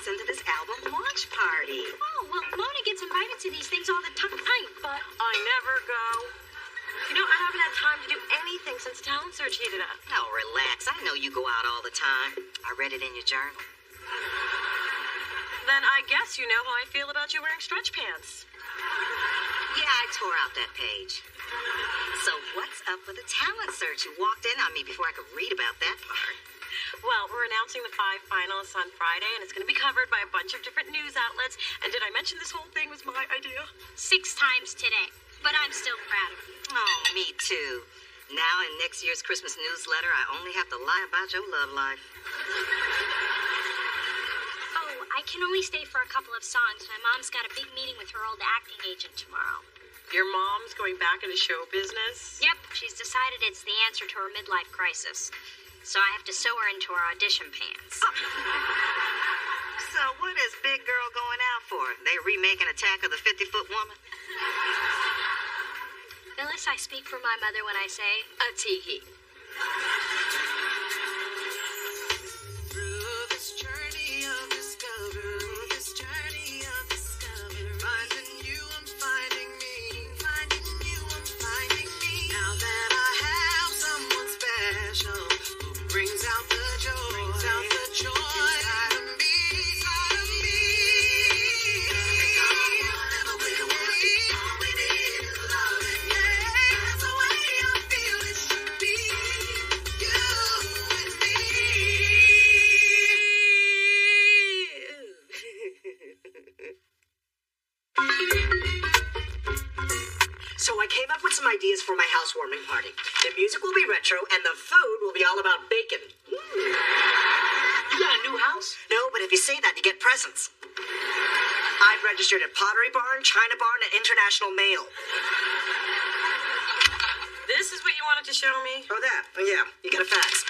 us into this album launch party. Oh, well, Mona gets invited to these things all the time, but I never go. You know, I haven't had time to do anything since Talent Search heated up. Oh, relax. I know you go out all the time. I read it in your journal. Then I guess you know how I feel about you wearing stretch pants. Yeah, I tore out that page. So what's up with the Talent Search? You walked in on me before I could read about that part. Well, we're announcing the 5 finalists on Friday, and it's going to be covered by a bunch of different news outlets. And did I mention this whole thing was my idea? 6 times today. But I'm still proud of you. Oh, me too. Now in next year's Christmas newsletter, I only have to lie about your love life. Oh, I can only stay for a couple of songs. My mom's got a big meeting with her old acting agent tomorrow. Your mom's going back into show business? Yep, she's decided it's the answer to her midlife crisis. So I have to sew her into her audition pants. So what is Big Girl going out for? They remaking Attack of the 50-Foot Woman? Phyllis, I speak for my mother when I say, a tee-hee. So I came up with some ideas for my housewarming party. The music will be retro, and the food will be all about bacon. You got a new house? No, but if you say that, you get presents. I've registered at Pottery Barn, China Barn, and International Mail. This is what you wanted to show me? Oh, that. Oh, yeah. You got a fax.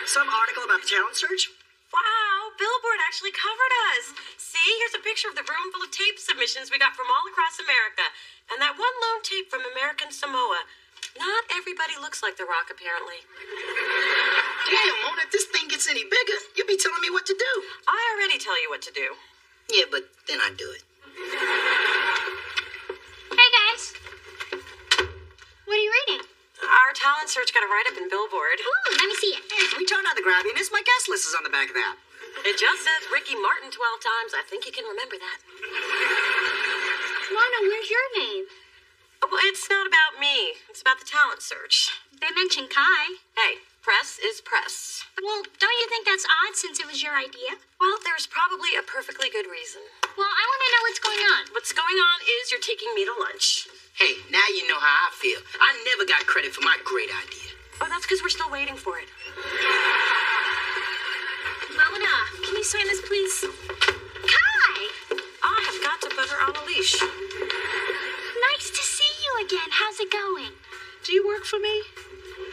Some article about the talent search? Wow, Billboard actually covered us. See, here's a picture of the room full of tape submissions we got from all across America. And that one lone tape from American Samoa. Not everybody looks like The Rock, apparently. Damn, Mona, if this thing gets any bigger, you'll be telling me what to do. I already tell you what to do. Yeah, but then I do it. Hey, guys. What are you reading? Our talent search got a write-up in Billboard. Ooh, let me see it. Hey, can we turn on the grabbiness? My guest list is on the back of that. It just says Ricky Martin 12 times. I think you can remember that. Mona, where's your name? Well, it's not about me. It's about the talent search. They mentioned Kai. Hey, press is press. Well, don't you think that's odd since it was your idea? Well, there's probably a perfectly good reason. Well, I want to know what's going on. What's going on is you're taking me to lunch. Hey, now you know how I feel. I never got credit for my great idea. Oh, that's because we're still waiting for it. Mona, can you sign this, please? Kai! I have got to put her on a leash. Nice to see you again. How's it going? Do you work for me?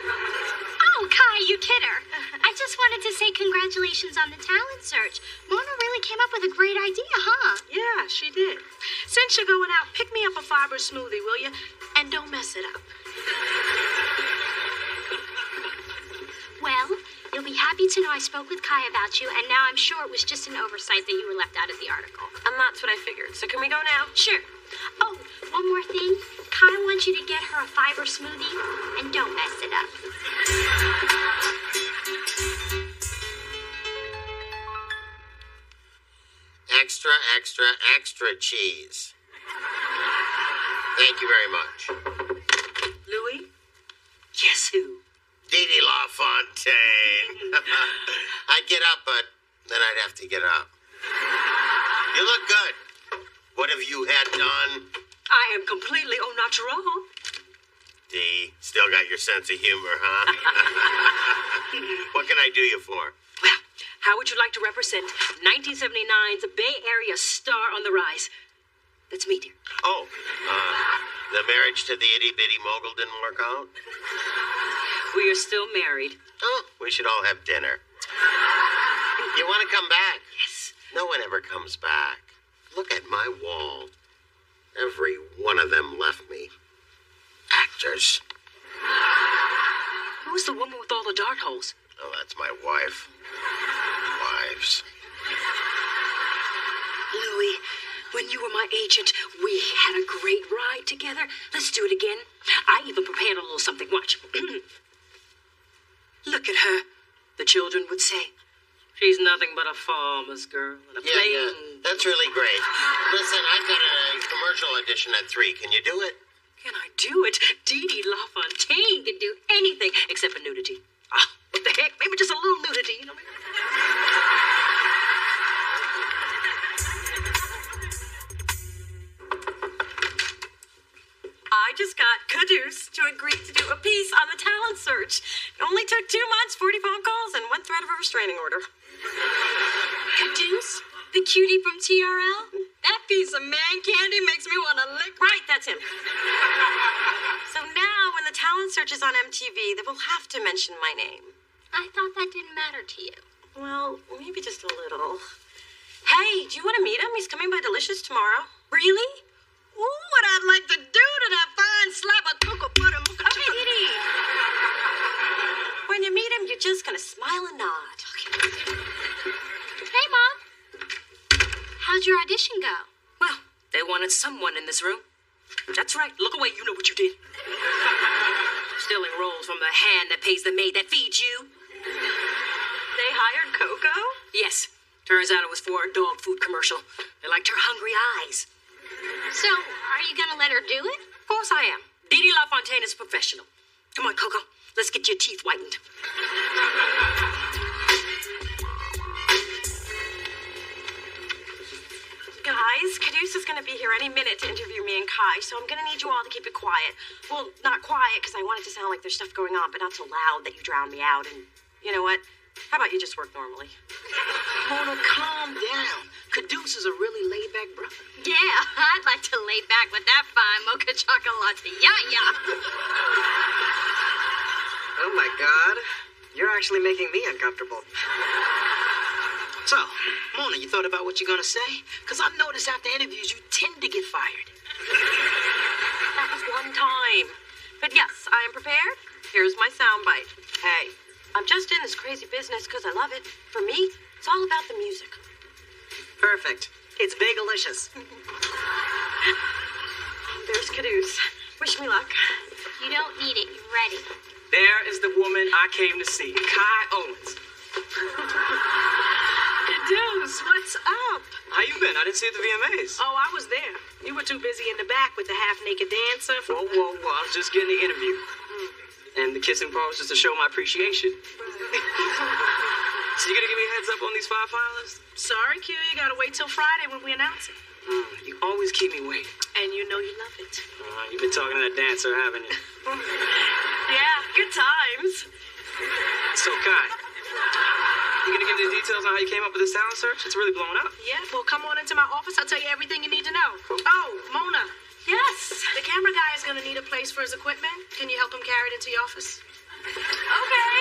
Oh, Kai, you kid her. I just wanted to say congratulations on the talent search. Mona really came up with a great idea, huh? Yeah, she did. Since you're going out, pick me up a fiber smoothie, will you? And don't mess it up. Well, you'll be happy to know I spoke with Kai about you, and now I'm sure it was just an oversight that you were left out of the article. And that's what I figured. So can we go now? Sure. Oh, one more thing. Kai wants you to get her a fiber smoothie, and don't mess it up. Extra, extra, extra cheese. Thank you very much. Louis? Guess who? Dee LaFontaine. I'd get up, but then I'd have to get up. You look good. What have you had done? I am completely au naturel. Dee, still got your sense of humor, huh? What can I do you for? Well, how would you like to represent 1979's Bay Area star on the rise? That's me, dear. Oh, the marriage to the itty-bitty mogul didn't work out? We are still married. Oh, we should all have dinner. You want to come back? Yes. No one ever comes back. Look at my wall. Every one of them left me. Actors. Who's the woman with all the dart holes? Oh, that's my wife. Wives. when you were my agent, we had a great ride together. Let's do it again. I even prepared a little something. Watch. Look at her, the children would say. She's nothing but a farmer's girl and a plain... Yeah, that's really great. Listen, I've got a commercial audition at 3. Can you do it? Can I do it? Dee Dee LaFontaine can do anything except for nudity. Ah, what the heck? Maybe just a little nudity, you know? I just got Caduce to agree to do a piece on the talent search. It only took 2 months, 40 phone calls, and 1 threat of a restraining order. Caduce? The cutie from TRL? That piece of man candy makes me want to lick. Right, that's him. So now, when the talent search is on MTV, they will have to mention my name. I thought that didn't matter to you. Well, maybe just a little. Hey, do you want to meet him? He's coming by Delicious tomorrow. Really? Ooh, what I'd like to do to that fine slab of cocoa butter. Okay, Dee Dee. When you meet him, you're just gonna smile and nod. Okay. Hey, Mom. How'd your audition go? Well, they wanted someone in this room. That's right. Look away. You know what you did. Stealing rolls from the hand that pays the maid that feeds you. They hired Coco? Yes. Turns out it was for a dog food commercial. They liked her hungry eyes. So, are you gonna let her do it? Of course I am. Dee Dee LaFontaine is professional. Come on, Coco. Let's get your teeth whitened. Guys, Caduce is going to be here any minute to interview me and Kai, so I'm going to need you all to keep it quiet. Well, not quiet, because I want it to sound like there's stuff going on, but not so loud that you drown me out. And you know what? How about you just work normally? Mona, calm down. Caduce is a really laid-back brother. Yeah, I'd like to lay back with that fine mocha chocolate. Yeah. Oh my God. You're actually making me uncomfortable. So, Mona, you thought about what you're gonna say? Because I've noticed after interviews, you tend to get fired. That was one time. But yes, I am prepared. Here's my soundbite. Hey, I'm just in this crazy business because I love it. For me, it's all about the music. Perfect. It's Bagelicious. There's Caduce. Wish me luck. You don't need it. You're ready. There is the woman I came to see, Kai Owens. Caduce, what's up? How you been? I didn't see you at the VMAs. Oh, I was there. You were too busy in the back with the half-naked dancer. Whoa. I was just getting the interview. And the kissing part was just to show my appreciation. So you gonna give me a heads up on these 5 finalists? Sorry, Q, you gotta wait till Friday when we announce it. You always keep me waiting. And you know you love it. You've been talking to that dancer, haven't you? Yeah, good times. So, Kai, you gonna give me the details on how you came up with this talent search? It's really blowing up. Yeah, well, come on into my office. I'll tell you everything you need to know. Oh, Mona. Yes. The camera guy is gonna need a place for his equipment. Can you help him carry it into your office? Okay.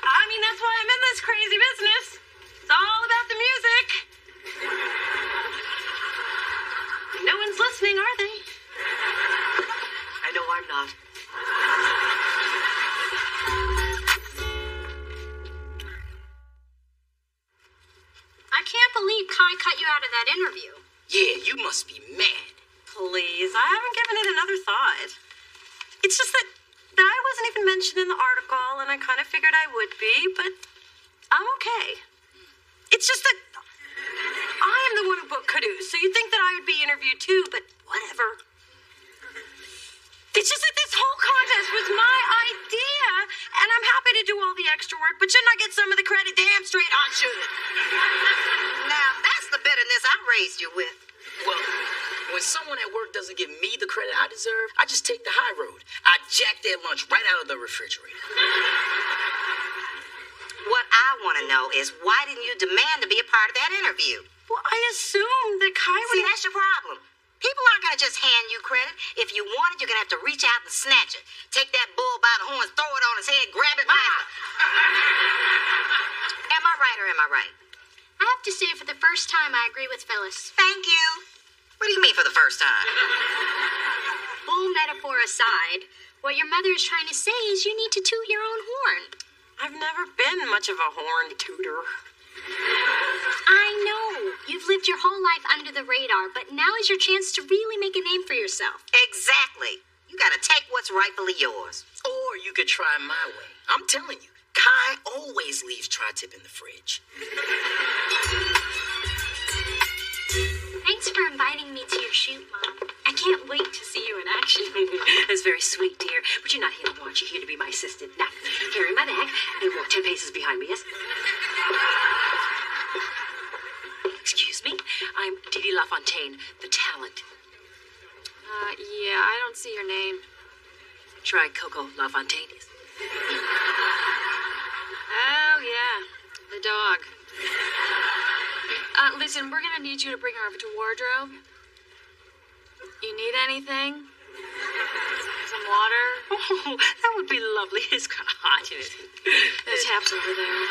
I mean, that's why I'm in this crazy business. It's all about the music. No one's listening, are they? I know I'm not. I can't believe Kai cut you out of that interview. Yeah, you must be mad. Please, I haven't given it another thought. It's just that I wasn't even mentioned in the article, and I kind of figured I would be, but I'm okay. It's just that I am the one who booked Caduce, so you'd think that I would be interviewed too, but whatever. It's just that this whole contest was my idea, and I'm happy to do all the extra work, but shouldn't I get some of the credit? Damn straight I should. Now, that's the bitterness I raised you with. Well, when someone at work doesn't give me the credit I deserve, I just take the high road. I jack their lunch right out of the refrigerator. What I want to know is why didn't you demand to be a part of that interview? Well, I assumed that Kai would... See, that's your problem. People aren't going to just hand you credit. If you want it, you're going to have to reach out and snatch it. Take that bull by the horns, throw it on his head, grab it by Am I right or am I right? I have to say, for the first time, I agree with Phyllis. Thank you. What do you mean for the first time? Bull metaphor aside, what your mother is trying to say is you need to toot your own horn. I've never been much of a horn tooter. I know. You've lived your whole life under the radar, but now is your chance to really make a name for yourself. Exactly. You gotta take what's rightfully yours. Or you could try my way. I'm telling you, Kai always leaves tri-tip in the fridge. Thanks for inviting me to your shoot, Mom. I can't wait to see you in action. That's very sweet, dear. But you're not here to watch. You're here to be my assistant. Now, carry my bag and walk 10 paces behind me, yes? Excuse me. I'm Didi LaFontaine, the talent. Yeah, I don't see your name. Try Coco LaFontaine. Yes. Oh, yeah. The dog. Listen, we're gonna need you to bring her over to wardrobe. You need anything? Some water? Oh, that would be lovely. It's kind of hot. The tap's over there.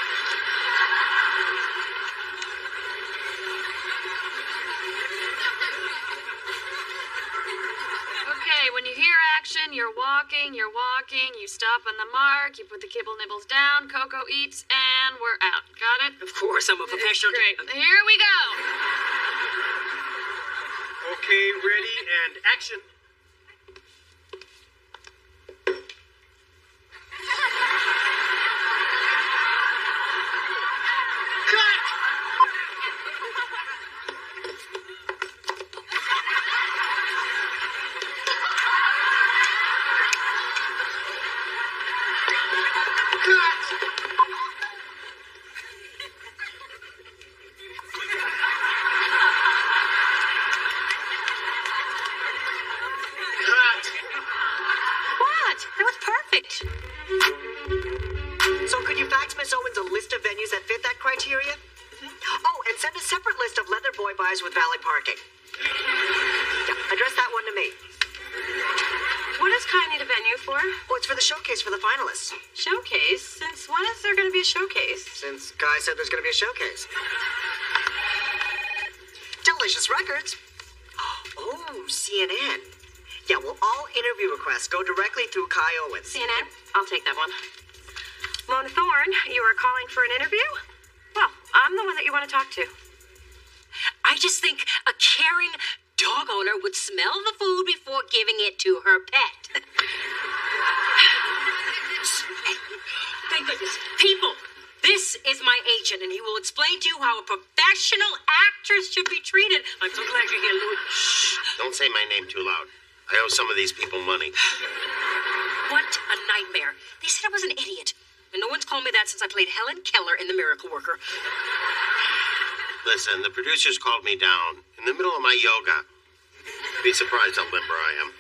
Okay, when you hear action, you're walking, you stop on the mark, you put the kibble nibbles down, Coco eats, and we're out. Got it? Of course, I'm a professional. Great. Here we go. Okay, ready, and action. What? That was perfect. So could you fax Miss Owens a list of venues that fit that criteria? Oh, and send a separate list of leather boy buys with valet parking. Yeah, address that one to me. What does Kai need a venue for? Oh, it's for the showcase for the finalists. Showcase? Since when is there going to be a showcase? Since Guy said there's going to be a showcase. Delicious Records. Oh, CNN. Yeah, well, all interview requests go directly through Kai Owens. CNN? I'll take that one. Mona Thorne, you were calling for an interview? Well, I'm the one that you want to talk to. I just think a caring dog owner would smell the food before giving it to her pet. Thank goodness. People, this is my agent, and he will explain to you how a professional actress should be treated. I'm so glad you're here, Louis. Shh. Don't say my name too loud. I owe some of these people money. What a nightmare. They said I was an idiot. And no one's called me that since I played Helen Keller in The Miracle Worker. Listen, the producers called me down in the middle of my yoga. Be surprised how limber I am.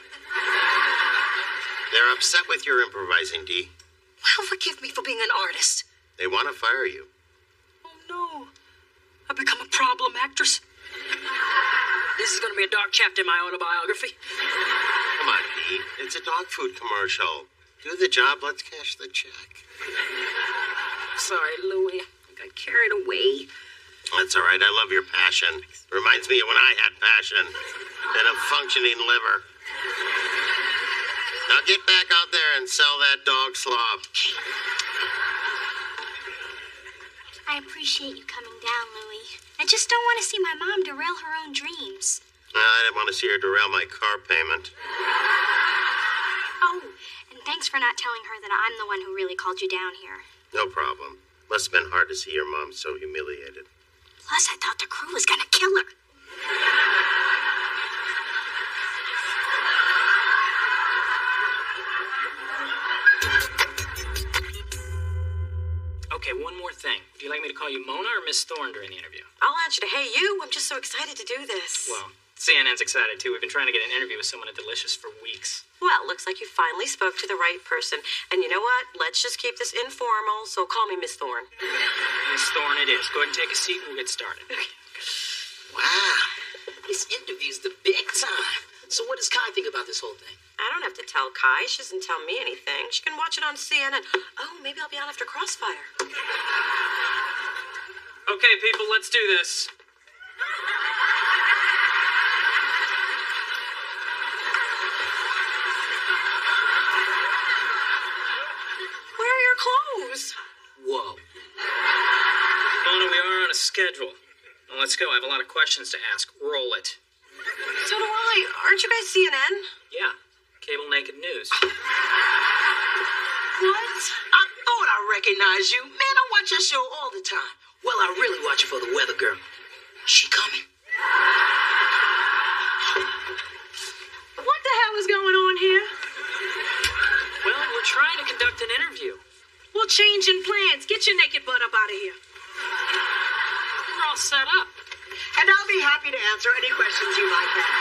They're upset with your improvising, Dee. Well, forgive me for being an artist. They want to fire you. Oh, no. I've become a problem actress. This is going to be a dark chapter in my autobiography. Come on, Dee. It's a dog food commercial. Do the job, let's cash the check. Sorry, Louie. I got carried away. That's all right. I love your passion. Reminds me of when I had passion and a functioning liver. Now get back out there and sell that dog slop. I appreciate you coming down, Louie. I just don't want to see my mom derail her own dreams. I didn't want to see her derail my car payment. Oh, and thanks for not telling her that I'm the one who really called you down here. No problem. Must have been hard to see your mom so humiliated. Plus, I thought the crew was gonna kill her. Okay, one more thing. Would you like me to call you Mona or Miss Thorne during the interview? I'll answer to hey you. I'm just so excited to do this. Well, CNN's excited too. We've been trying to get an interview with someone at Delicious for weeks. Well, looks like you finally spoke to the right person. And you know what? Let's just keep this informal, so call me Miss Thorne. Miss Thorne it is. Go ahead and take a seat and we'll get started. Wow, this interview's the big time. So what does Kai think about this whole thing? I don't have to tell Kai. She doesn't tell me anything. She can watch it on CNN. Oh, maybe I'll be on after Crossfire. Okay, people, let's do this. Where are your clothes? Whoa. Mona, we are on a schedule. Now let's go. I have a lot of questions to ask. Roll it. So do I. Aren't you guys CNN? Yeah. Cable Naked News. What? I thought I recognized you. Man, I watch your show all the time. Well, I really watch it for the weather girl. She coming? What the hell is going on here? Well, we're trying to conduct an interview. Well, changing plans. Get your naked butt up out of here. We're all set up. And I'll be happy to answer any questions you might have.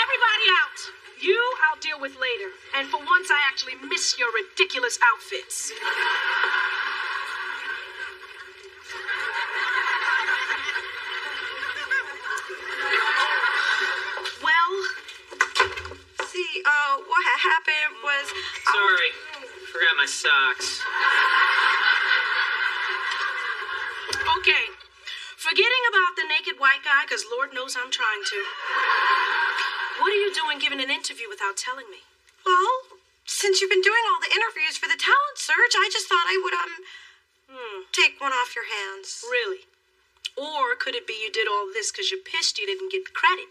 Everybody out. You I'll deal with later. And for once, I actually miss your ridiculous outfits. Well, see, what happened was... Sorry. Forgot my socks. Okay. Forgetting about the naked white guy, because Lord knows I'm trying to. What are you doing giving an interview without telling me? Well, since you've been doing all the interviews for the talent search, I just thought I would, take one off your hands. Really? Or could it be you did all this because you're pissed you didn't get the credit?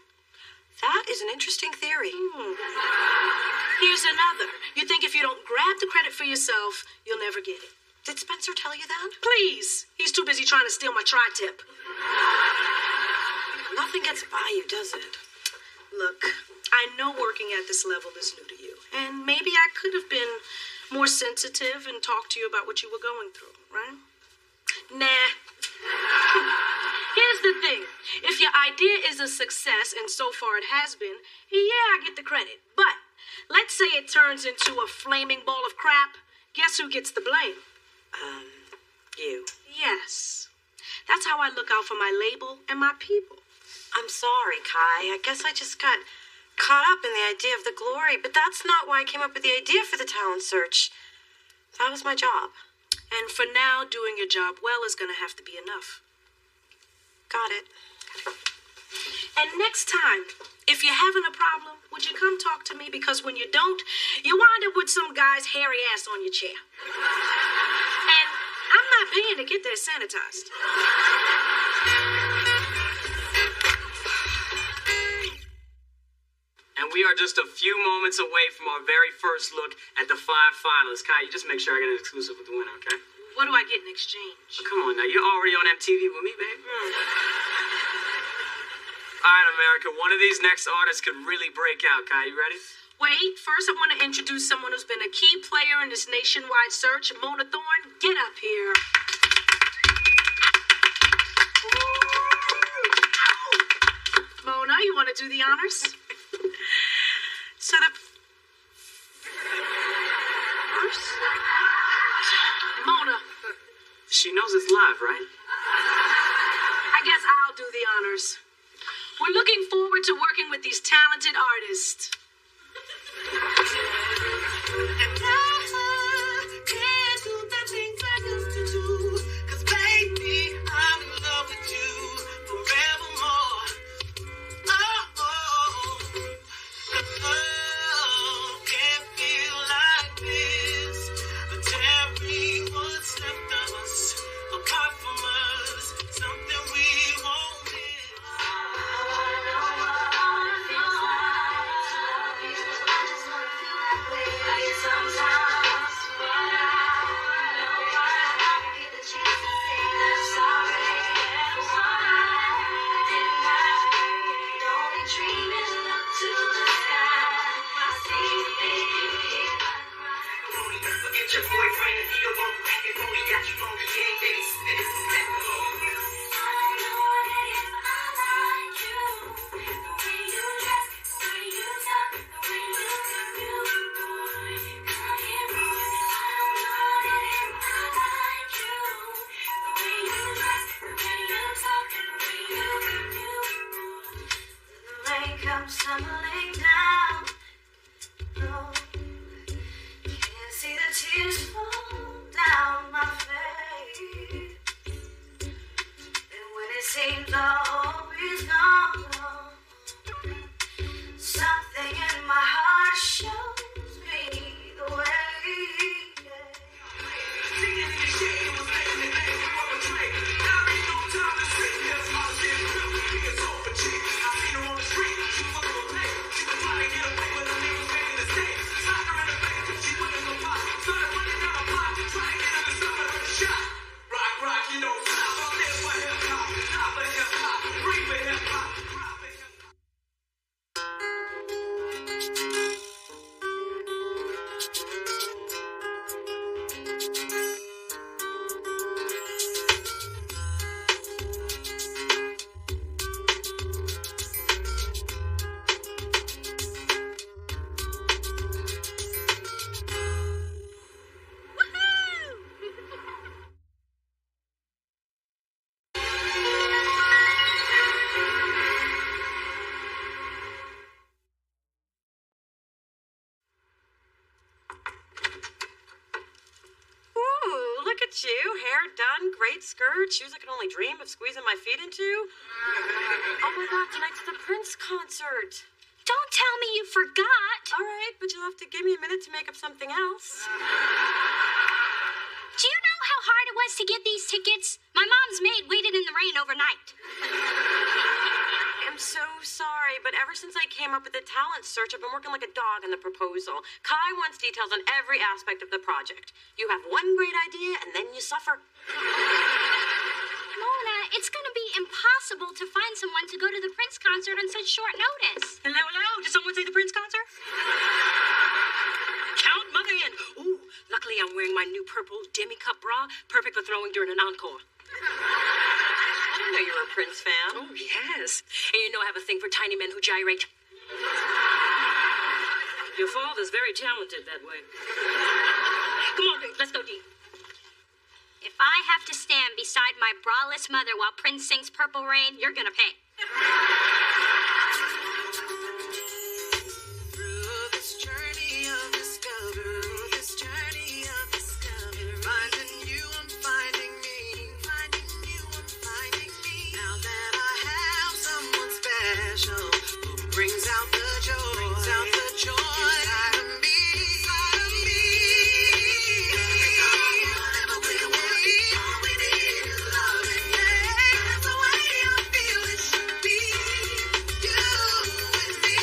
That is an interesting theory. Here's another. You think if you don't grab the credit for yourself, you'll never get it. Did Spencer tell you that? Please. He's too busy trying to steal my tri-tip. Nothing gets by you, does it? Look, I know working at this level is new to you. And maybe I could have been more sensitive and talked to you about what you were going through, right? Nah. Here's the thing. If your idea is a success, and so far it has been, yeah, I get the credit. But let's say it turns into a flaming ball of crap. Guess who gets the blame? You. Yes. That's how I look out for my label and my people. I'm sorry, Kai. I guess I just got caught up in the idea of the glory, but that's not why I came up with the idea for the talent search. That was my job. And for now, doing your job well is going to have to be enough. Got it. And next time, if you're having a problem, would you come talk to me? Because when you don't, you wind up with some guy's hairy ass on your chair. And I'm not paying to get there sanitized. And we are just a few moments away from our very first look at the 5 finalists. Kai, you just make sure I get an exclusive with the winner, okay? What do I get in exchange? Oh, come on now, you're already on MTV with me, babe. All right, America, one of these next artists could really break out. Kai, you ready? Wait, first I want to introduce someone who's been a key player in this nationwide search. Mona Thorne, get up here. Mona, you want to do the honors? So the first, Mona. She knows it's live, right? I guess I'll do the honors. We're looking forward to working with these talented artists. Come stumbling down. No, can't see the tears fall down my face. you. Hair done, great skirt, shoes I could only dream of squeezing my feet into. Oh my God, tonight's the Prince concert. Don't tell me you forgot. All right, but you'll have to give me a minute to make up something else. Do you know how hard it was to get these tickets? My mom's maid waited in the rain overnight. I'm so sorry, but ever since I came up with the talent search, I've been working like a dog on the proposal. Kai wants details on every aspect of the project. You have one great idea, and then you suffer. Mona, it's gonna be impossible to find someone to go to the Prince concert on such short notice. Hello, hello. Did someone say the Prince concert? Count Mother in. Ooh, luckily I'm wearing my new purple demi-cup bra, perfect for throwing during an encore. I didn't know you were a Prince fan. Oh, yes. And you know I have a thing for tiny men who gyrate. Your father's very talented that way. Come on, let's go, Dee. If I have to stand beside my braless mother while Prince sings Purple Rain, you're gonna pay. Brings out the joy inside of me. Whatever we want, all we need is love, and that's the way I feel it should be. You and me.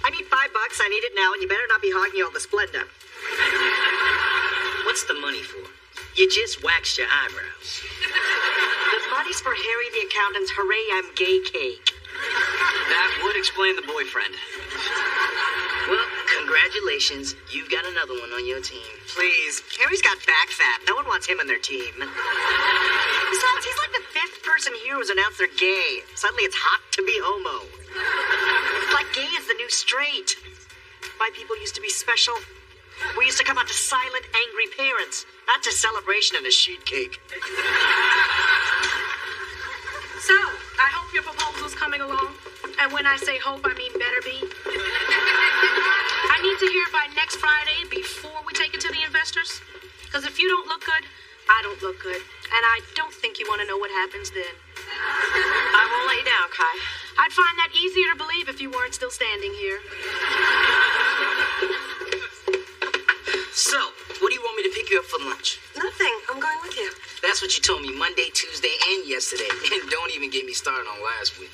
I need $5. I need it now, and you better not be hogging all the Splenda. What's the money for? You just waxed your eyebrows. The money's for Harry the accountant's Hooray I'm Gay cake. That would explain the boyfriend. Well, congratulations. You've got another one on your team. Please. Harry's got back fat. No one wants him on their team. Besides, he's like the 5th person here who's announced they're gay. Suddenly it's hot to be homo. It's like gay is the new straight. White people used to be special. We used to come out to silent, angry parents, not to celebration and a sheet cake. So, I hope your proposal's coming along. And when I say hope, I mean better be. I need to hear by next Friday before we take it to the investors. Because if you don't look good, I don't look good. And I don't think you want to know what happens then. I won't let you down, Kai. I'd find that easier to believe if you weren't still standing here. So, what do you want me to pick you up for lunch? Nothing. I'm going with you. That's what you told me Monday, Tuesday, and yesterday. And don't even get me started on last week.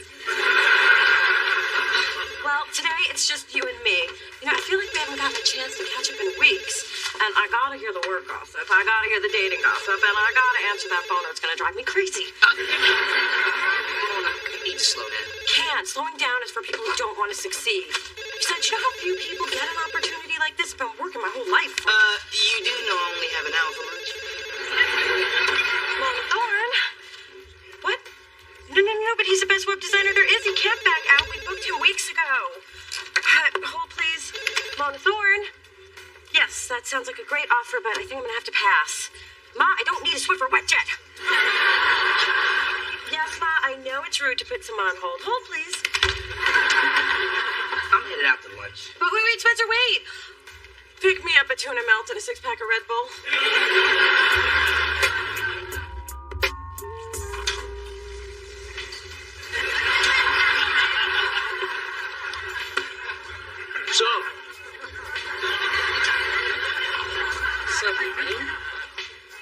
Well, today it's just you and me. You know, I feel like we haven't gotten a chance to catch up in weeks. And I gotta hear the work gossip. I gotta hear the dating gossip. And I gotta answer that phone or it's gonna drive me crazy. Mona, you need to slow down. Can't. Slowing down is for people who don't want to succeed. Besides, you know how few people get an opportunity like this? I've been working my whole life for You do know I only have an hour for lunch? Mona Thorne? What? No, but he's the best web designer there is. He can't back out. We booked him weeks ago. Hold, please. Mona Thorne? Yes, that sounds like a great offer, but I think I'm going to have to pass. Ma, I don't need a Swiffer wet jet. Yes, Ma, I know it's rude to put someone on hold. Hold, please. I'm headed out to lunch. But wait, Spencer, wait. Pick me up a tuna melt and a 6-pack of Red Bull.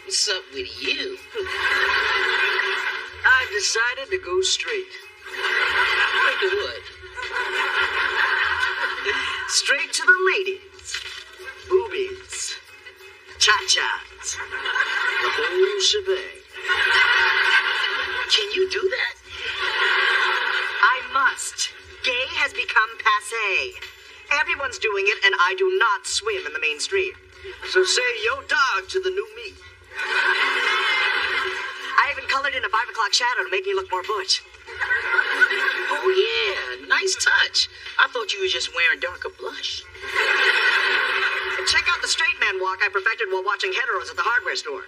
What's up with you? I've decided to go straight. Like to what? Straight to the ladies. Boobies. Cha-chas. The whole shebang. Can you do that? I must. Gay has become passé. Everyone's doing it, and I do not swim in the mainstream. So say yo dog to the new me. I even colored in a 5 o'clock shadow to make me look more butch. Oh, yeah. Nice touch. I thought you were just wearing darker blush. And check out the straight man walk I perfected while watching heteros at the hardware store.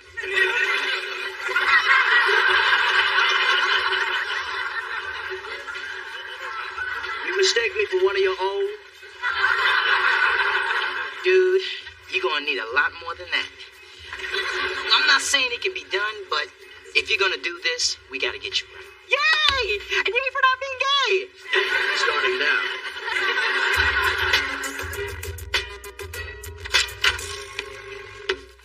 it can be done, but if you're gonna do this, we gotta get you right. Yay! And yay for not being gay! Starting now.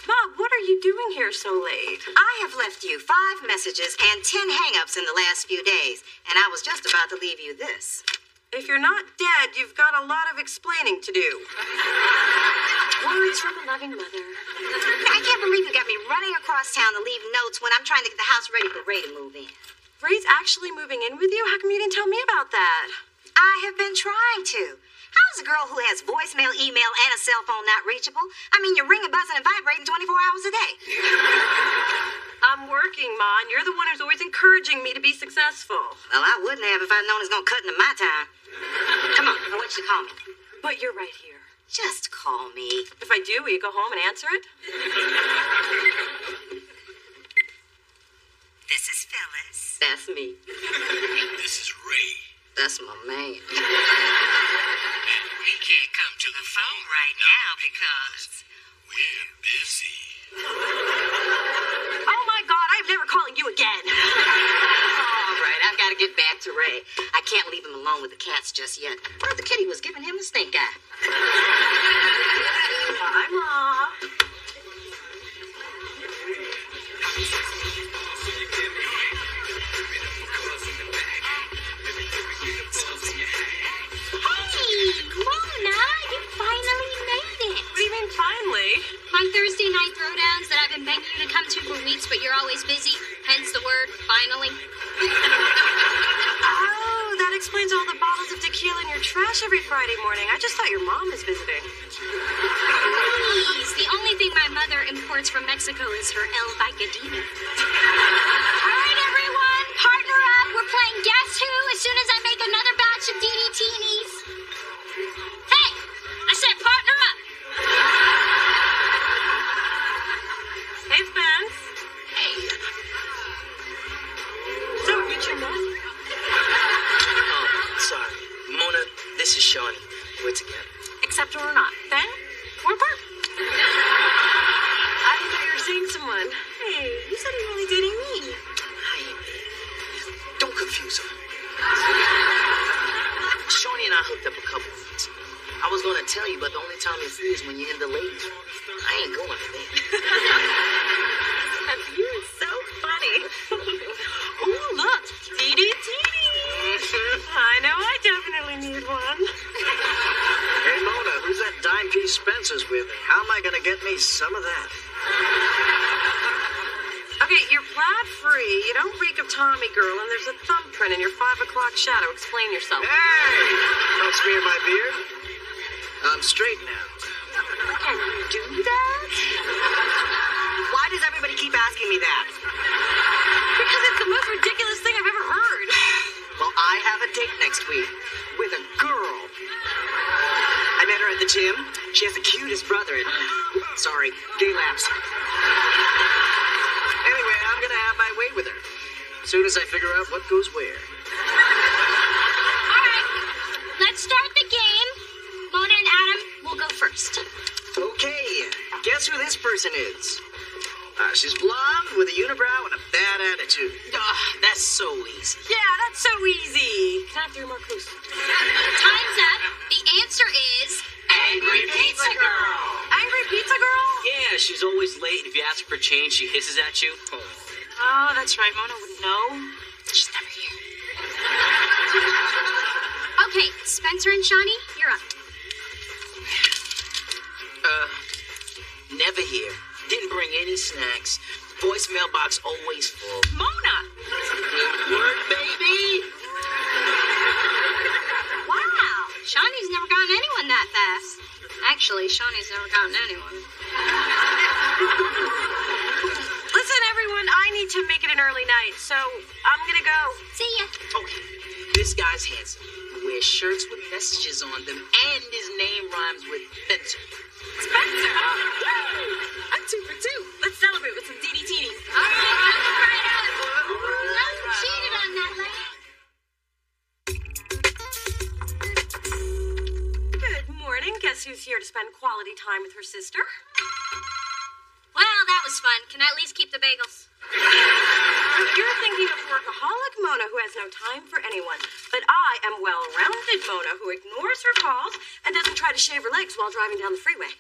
Bob, what are you doing here so late? I have left you 5 messages and 10 hang-ups in the last few days, and I was just about to leave you this. If you're not dead, you've got a lot of explaining to do. Words from a loving mother. I can't believe you got me running across town to leave notes when I'm trying to get the house ready for Ray to move in. Ray's actually moving in with you? How come you didn't tell me about that? I have been trying to. How's a girl who has voicemail, email, and a cell phone not reachable? I mean, you're ringing, buzzing, and vibrating 24 hours a day. I'm working, Ma, and you're the one who's always encouraging me to be successful. Well, I wouldn't have if I'd known it was going to cut into my time. Come on, I want you to call me. But you're right here. Just call me. If I do, will you go home and answer it? This is Phyllis. That's me. This is Ray. That's my man. We can't come to the phone right now because we're busy. Oh my God, I'm never calling you again. All right, I've got to get back to Ray. I can't leave him alone with the cats just yet. Heard the kitty was giving him the stink eye. Bye, Ma. Hey, Mona, you finally made it. What do you mean, finally? My Thursday night throwdowns that I've been begging you to come to for weeks, but you're always busy. Hence the word, finally. Oh, that explains all the bottles of tequila in your trash every Friday morning. I just thought your mom was visiting. Please, the only thing my mother imports from Mexico is her El Vicadillo. All right, everyone, partner up. We're playing Guess Who as soon as I make another batch of DDTinis. Hey, I said partner up. Hey, Spence. Hey. So, reach your mom. Oh, sorry. Mona, this is Shawnee. We're together. Except we're not. Then, we're apart. I didn't know you were seeing someone. Hey, you said you were only dating me. Hey, don't confuse her. Shawnee and I hooked up a couple of weeks ago. I was going to tell you, but the only time you're free is when you're in the ladies' room. I ain't going there. You are so funny. Ooh, look, DDTini. I know I definitely need one. Hey, Mona, who's that dime piece Spencer's with? How am I going to get me some of that? Okay, you're plaid free. You don't reek of Tommy girl, and there's a thumbprint in your 5 o'clock shadow. Explain yourself. Hey! Don't smear my beard. I'm straight now. Can you do that? Why does everybody keep asking me that? Because it's the most ridiculous thing I've ever heard. Well, I have a date next week with a girl. I met her at the gym. She has the cutest brother and... Sorry, gay laughs. Anyway, I'm gonna have my way with her. As soon as I figure out what goes where. All right, let's start the game. Mona and Adam will go first. Okay, guess who this person is? She's blonde with a unibrow and a bad attitude. That's so easy. Yeah, that's so easy. Can I have 3 more clues? Time's up. The answer is Angry Pizza Girl. Angry Pizza Girl? Yeah, she's always late. If you ask for change, she hisses at you. Oh, that's right. Mona wouldn't know. she's never here. Okay, Spencer and Shawnee, you're up. Never here. Didn't bring any snacks. Voicemail box always full. Mona! Good work, baby. Wow, Shawnee's never gotten anyone that fast. Actually, Shawnee's never gotten anyone. Listen, everyone, I need to make it an early night, so I'm gonna go. See ya. Okay, this guy's handsome. He wears shirts with messages on them, and his name rhymes with Spencer. Spencer! I'm 2 for 2. Let's celebrate with some DDTinis. All right, no cheated on that lad. Good morning. Guess who's here to spend quality time with her sister? Well, that was fun. Can I at least keep the bagels? You're thinking of workaholic Mona who has no time for anyone. But I am well-rounded Mona who ignores her calls and doesn't try to shave her legs while driving down the freeway.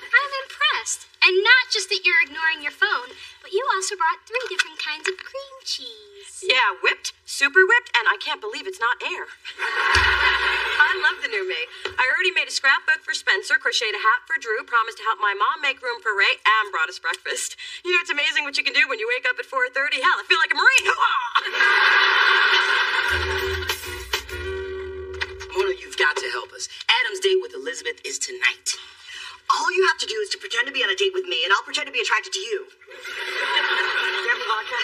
I'm impressed. And not just that you're ignoring your phone, but you also brought 3 different kinds of cream cheese. Yeah, whipped, super whipped, and I can't believe it's not air. I love the new me. I already made a scrapbook for Spencer, crocheted a hat for Drew, promised to help my mom make room for Ray, and brought us breakfast. You know, it's amazing what you can do when you wake up at 4:30. Hell, I feel like a Marine. Mona, you've got to help us. Adam's date with Elizabeth is tonight. All you have to do is to pretend to be on a date with me, and I'll pretend to be attracted to you. Grab the vodka.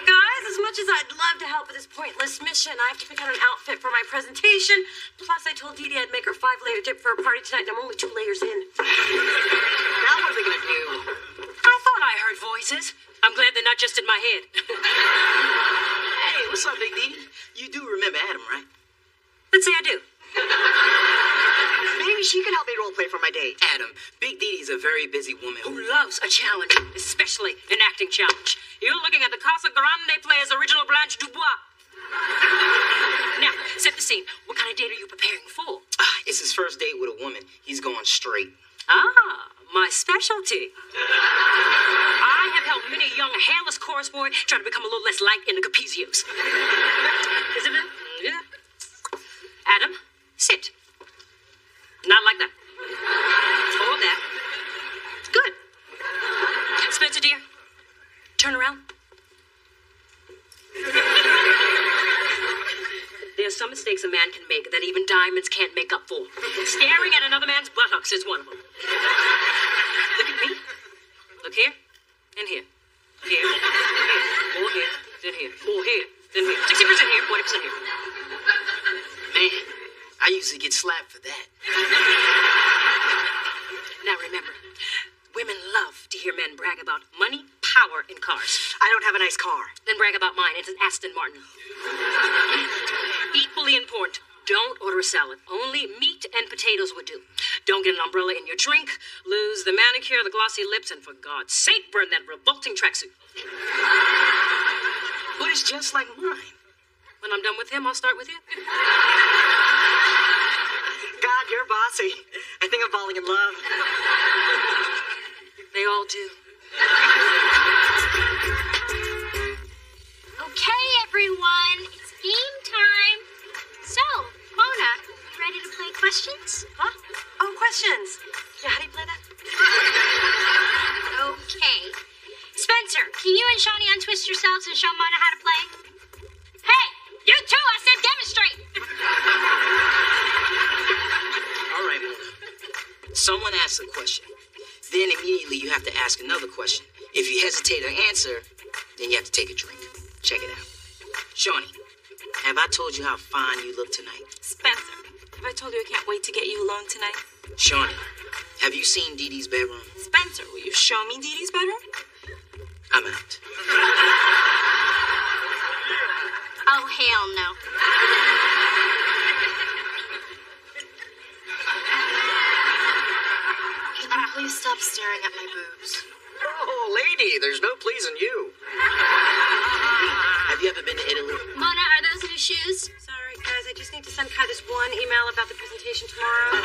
Guys, as much as I'd love to help with this pointless mission, I have to pick out an outfit for my presentation. Plus, I told Dee Dee I'd make her 5-layer dip for a party tonight, and I'm only 2 layers in. Now what are we gonna do? I thought I heard voices. I'm glad they're not just in my head. Hey, what's up, Big D? You do remember Adam, right? Let's say I do. Maybe she can help me roleplay for my date. Adam, Big Didi's a very busy woman Who loves a challenge, especially an acting challenge. You're looking at the Casa Grande player's original Blanche Dubois. Now, set the scene. What kind of date are you preparing for? It's his first date with a woman. He's going straight. Ah, my specialty. I have helped many a young hairless chorus boy try to become a little less light in the Capezios. Isabel? Yeah. Adam, sit. Not like that. Or that. Good. Spencer, dear, turn around. There's some mistakes a man can make that even diamonds can't make up for. Staring at another man's buttocks is one of them. Look at me. Look here. And here. Here. More here. Then here. More here. Then here. 60% here. 40% here. Man, I usually get slapped for that. Now remember, women love to hear men brag about money, power, and cars. I don't have a nice car. Then brag about mine. It's an Aston Martin. Equally important, don't order a salad. Only meat and potatoes would do. Don't get an umbrella in your drink. Lose the manicure, the glossy lips, and for God's sake, burn that revolting tracksuit. But it's just like mine. When I'm done with him, I'll start with you. God, you're bossy. I think I'm falling in love. They all do. Okay, everyone, it's game time. So, Mona, you ready to play questions? Huh? Oh, questions. Yeah, how do you play that? Okay. Spencer, can you and Shawnee untwist yourselves and show Mona how to play? Hey, you two, I said demonstrate. All right, Mona. Someone asks a question. Then immediately you have to ask another question. If you hesitate or answer, then you have to take a drink. Check it out. Shawnee, have I told you how fine you look tonight? Spencer, have I told you I can't wait to get you alone tonight? Shawnee, have you seen Dee Dee's bedroom? Spencer, will you show me Dee Dee's bedroom? I'm out. Oh, hell no. Can you please stop staring at my boobs? Oh, lady, there's no pleasing you. Have you ever been to Italy? Mona, are those new shoes? Sorry, guys, I just need to send Kai this one email about the presentation tomorrow. No,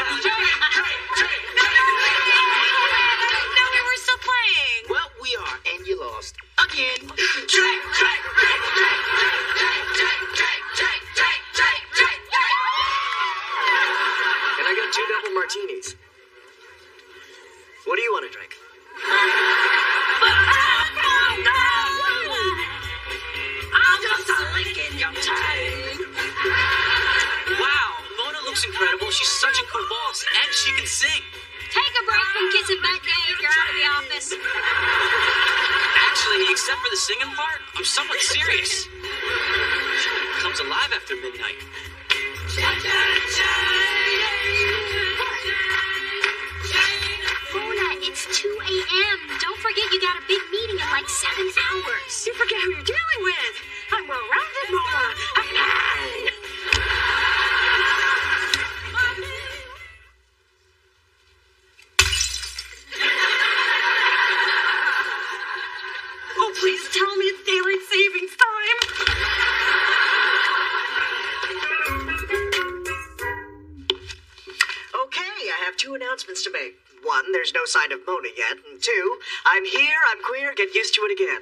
we were still playing. Well, we are, and you lost. Again. Can I get 2 double martinis? What do you want to drink? Wow, Mona looks incredible. She's such a cool boss, and she can sing. Take a break from kissing butt day if you're out of the office. Actually, except for the singing part, I'm somewhat serious. She comes alive after midnight. Mona, it's 2 a.m. Don't forget you got a big meeting in like 7 hours. You forget who you're dealing with. I'm well-rounded, Mona. Please tell me it's daylight savings time. Okay, I have two announcements to make. One, there's no sign of Mona yet. And two, I'm here, I'm queer, get used to it again.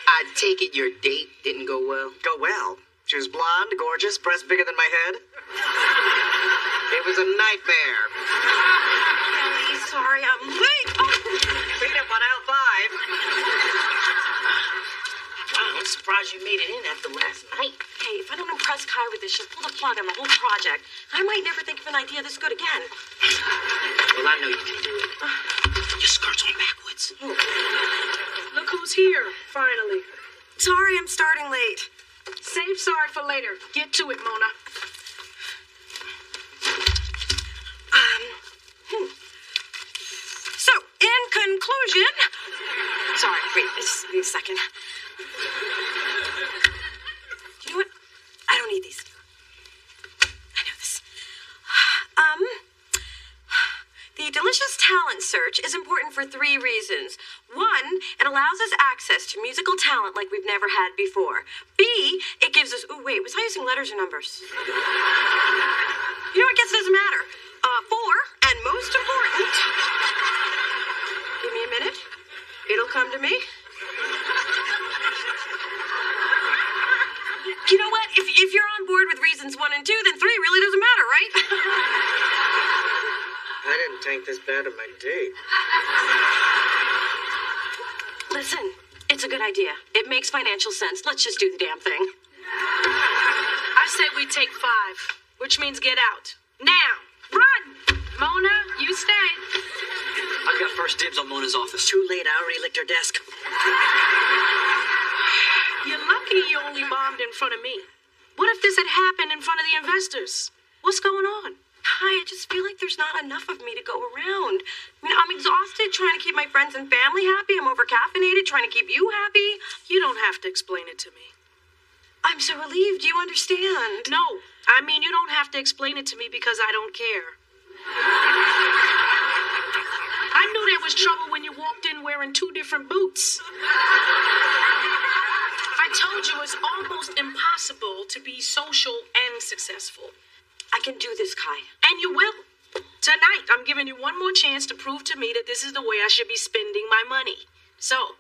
I take it your date didn't go well? Go well. She was blonde, gorgeous, breasts bigger than my head. It was a nightmare. Kelly, sorry I'm late. Oh. Clean up on aisle 5. Wow, I'm surprised you made it in after last night. Hey, if I don't impress Kai with this, she'll pull the plug on the whole project. I might never think of an idea this good again. Well, I know you can do it. Your skirt's on backwards. Look who's here, finally. Sorry I'm starting late. Save sorry for later. Get to it, Mona. So, in conclusion... Sorry, wait, just give me a second. You know what? I don't need these. I know this. The Delicious Talent Search is important for 3 reasons. 1, it allows us access to musical talent like we've never had before. B, it gives us... Ooh, wait, was I using letters or numbers? You know what? Guess it doesn't matter. 4, and most important... Give me a minute. It'll come to me. You know what? If you're on board with reasons 1 and 2, then 3 really doesn't matter, right? I didn't think this bad of my date. Listen, it's a good idea. It makes financial sense. Let's just do the damn thing. I said we take 5, which means get out. Now, run! Mona, you stay. I've got first dibs on Mona's office. Too late, I already licked her desk. You're lucky you only bombed in front of me. What if this had happened in front of the investors? What's going on? Hi, I just feel like there's not enough of me to go around. I mean, I'm exhausted trying to keep my friends and family happy. I'm overcaffeinated trying to keep you happy. You don't have to explain it to me. I'm so relieved. You understand? No, I mean, you don't have to explain it to me because I don't care. I knew there was trouble when you walked in wearing 2 different boots. I told you it's almost impossible to be social and successful. I can do this, Kai. And you will. Tonight, I'm giving you one more chance to prove to me that this is the way I should be spending my money. So,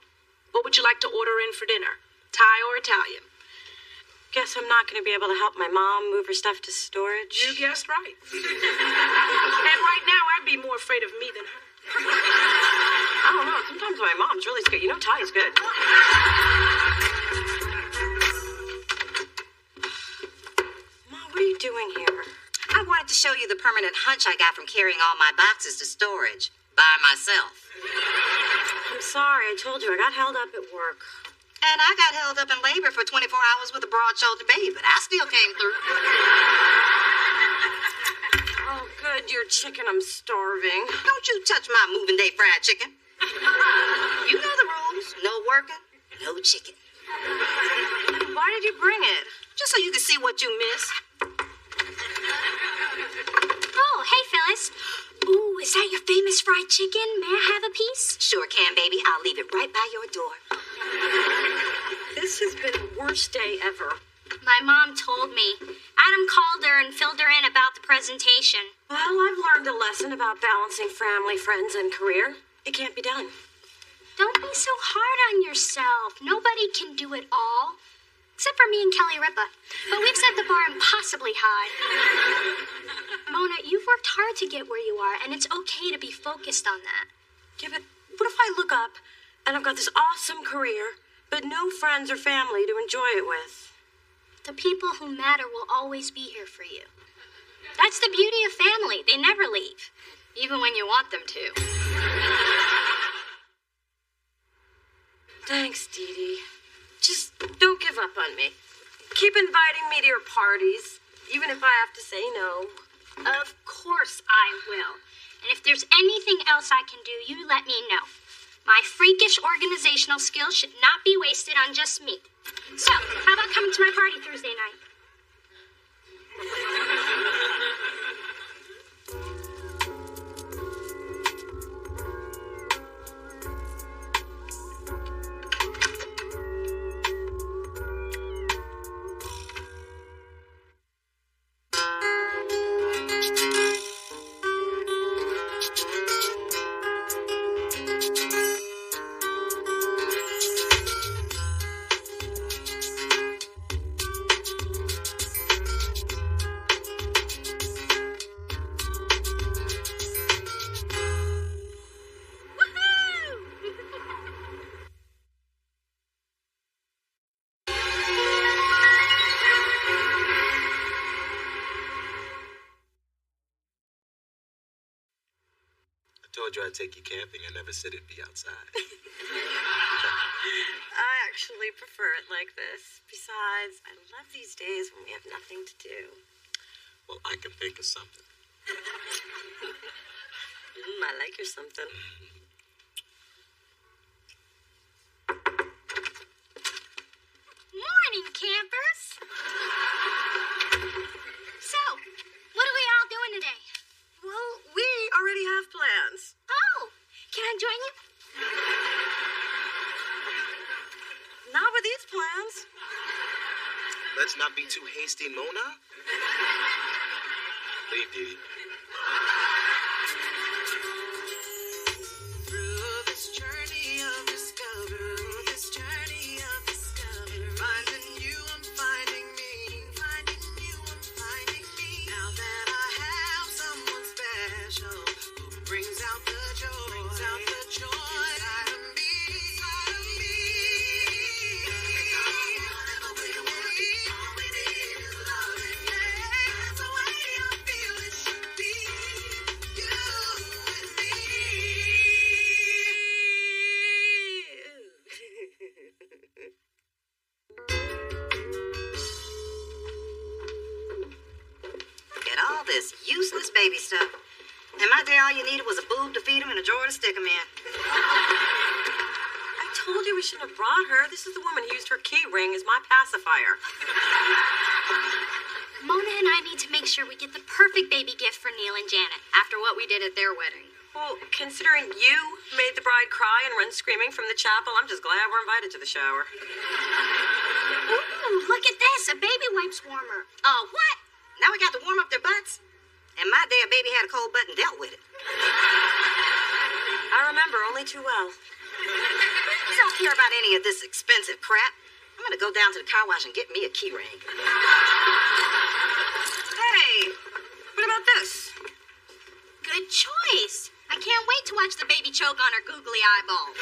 what would you like to order in for dinner? Thai or Italian? Guess I'm not going to be able to help my mom move her stuff to storage. You guessed right. And right now, I'd be more afraid of me than her. I don't know. Sometimes my mom's really scared. You know, Thai is good. Mom, what are you doing here? I wanted to show you the permanent hunch I got from carrying all my boxes to storage by myself. I'm sorry. I told you I got held up at work. And I got held up in labor for 24 hours with a broad-shouldered baby, but I still came through. Oh, good. You're chicken. I'm starving. Don't you touch my moving day fried chicken. You know the rules. No working, no chicken. Why did you bring it? Just so you can see what you missed. Oh, hey, Phyllis. Ooh, is that your famous fried chicken? May I have a piece? Sure can, baby. I'll leave it right by your door. This has been the worst day ever. My mom told me. Adam called her and filled her in about the presentation. Well, I've learned a lesson about balancing family, friends, and career. It can't be done. Don't be so hard on yourself. Nobody can do it all. Except for me and Kelly Ripa. But we've set the bar impossibly high. Mona, you've worked hard to get where you are, and it's okay to be focused on that. Yeah, but what if I look up and I've got this awesome career, but no friends or family to enjoy it with? The people who matter will always be here for you. That's the beauty of family. They never leave, even when you want them to. Thanks, Dee Dee. Just don't give up on me. Keep inviting me to your parties, even if I have to say no. Of course I will. And if there's anything else I can do, you let me know. My freakish organizational skills should not be wasted on just me. So, how about coming to my party Thursday night? told you I'd take you camping. I never said it'd be outside. I actually prefer it like this. Besides, I love these days when we have nothing to do. Well, I can think of something. I like your something. Morning, campers. So, what are we all doing today? Well, we already have plans. Oh, can I join you? Not with these plans. Let's not be too hasty, Mona. Leave, Dee. Through this journey of discovery, finding you, I'm finding me, finding you, I'm finding me. Now that I have someone special who brings out the joy, inside of me, All we need is loving, yeah. That's the way I feel it should be. You and me. Look at all this useless baby stuff. In my day, all you needed was a boob to feed him and a drawer to stick him in. I told you we shouldn't have brought her. This is the woman who used her key ring as my pacifier. Mona and I need to make sure we get the perfect baby gift for Neil and Janet after what we did at their wedding. Well, considering you made the bride cry and run screaming from the chapel, I'm just glad we're invited to the shower. Ooh, look at this, a baby wipes warmer. Oh, what? Now we got to warm up their butts? In my day, a baby had a cold butt and dealt with it. I remember only too well. I don't care about any of this expensive crap. I'm gonna go down to the car wash and get me a key ring. Hey, what about this? Good choice. I can't wait to watch the baby choke on her googly eyeballs.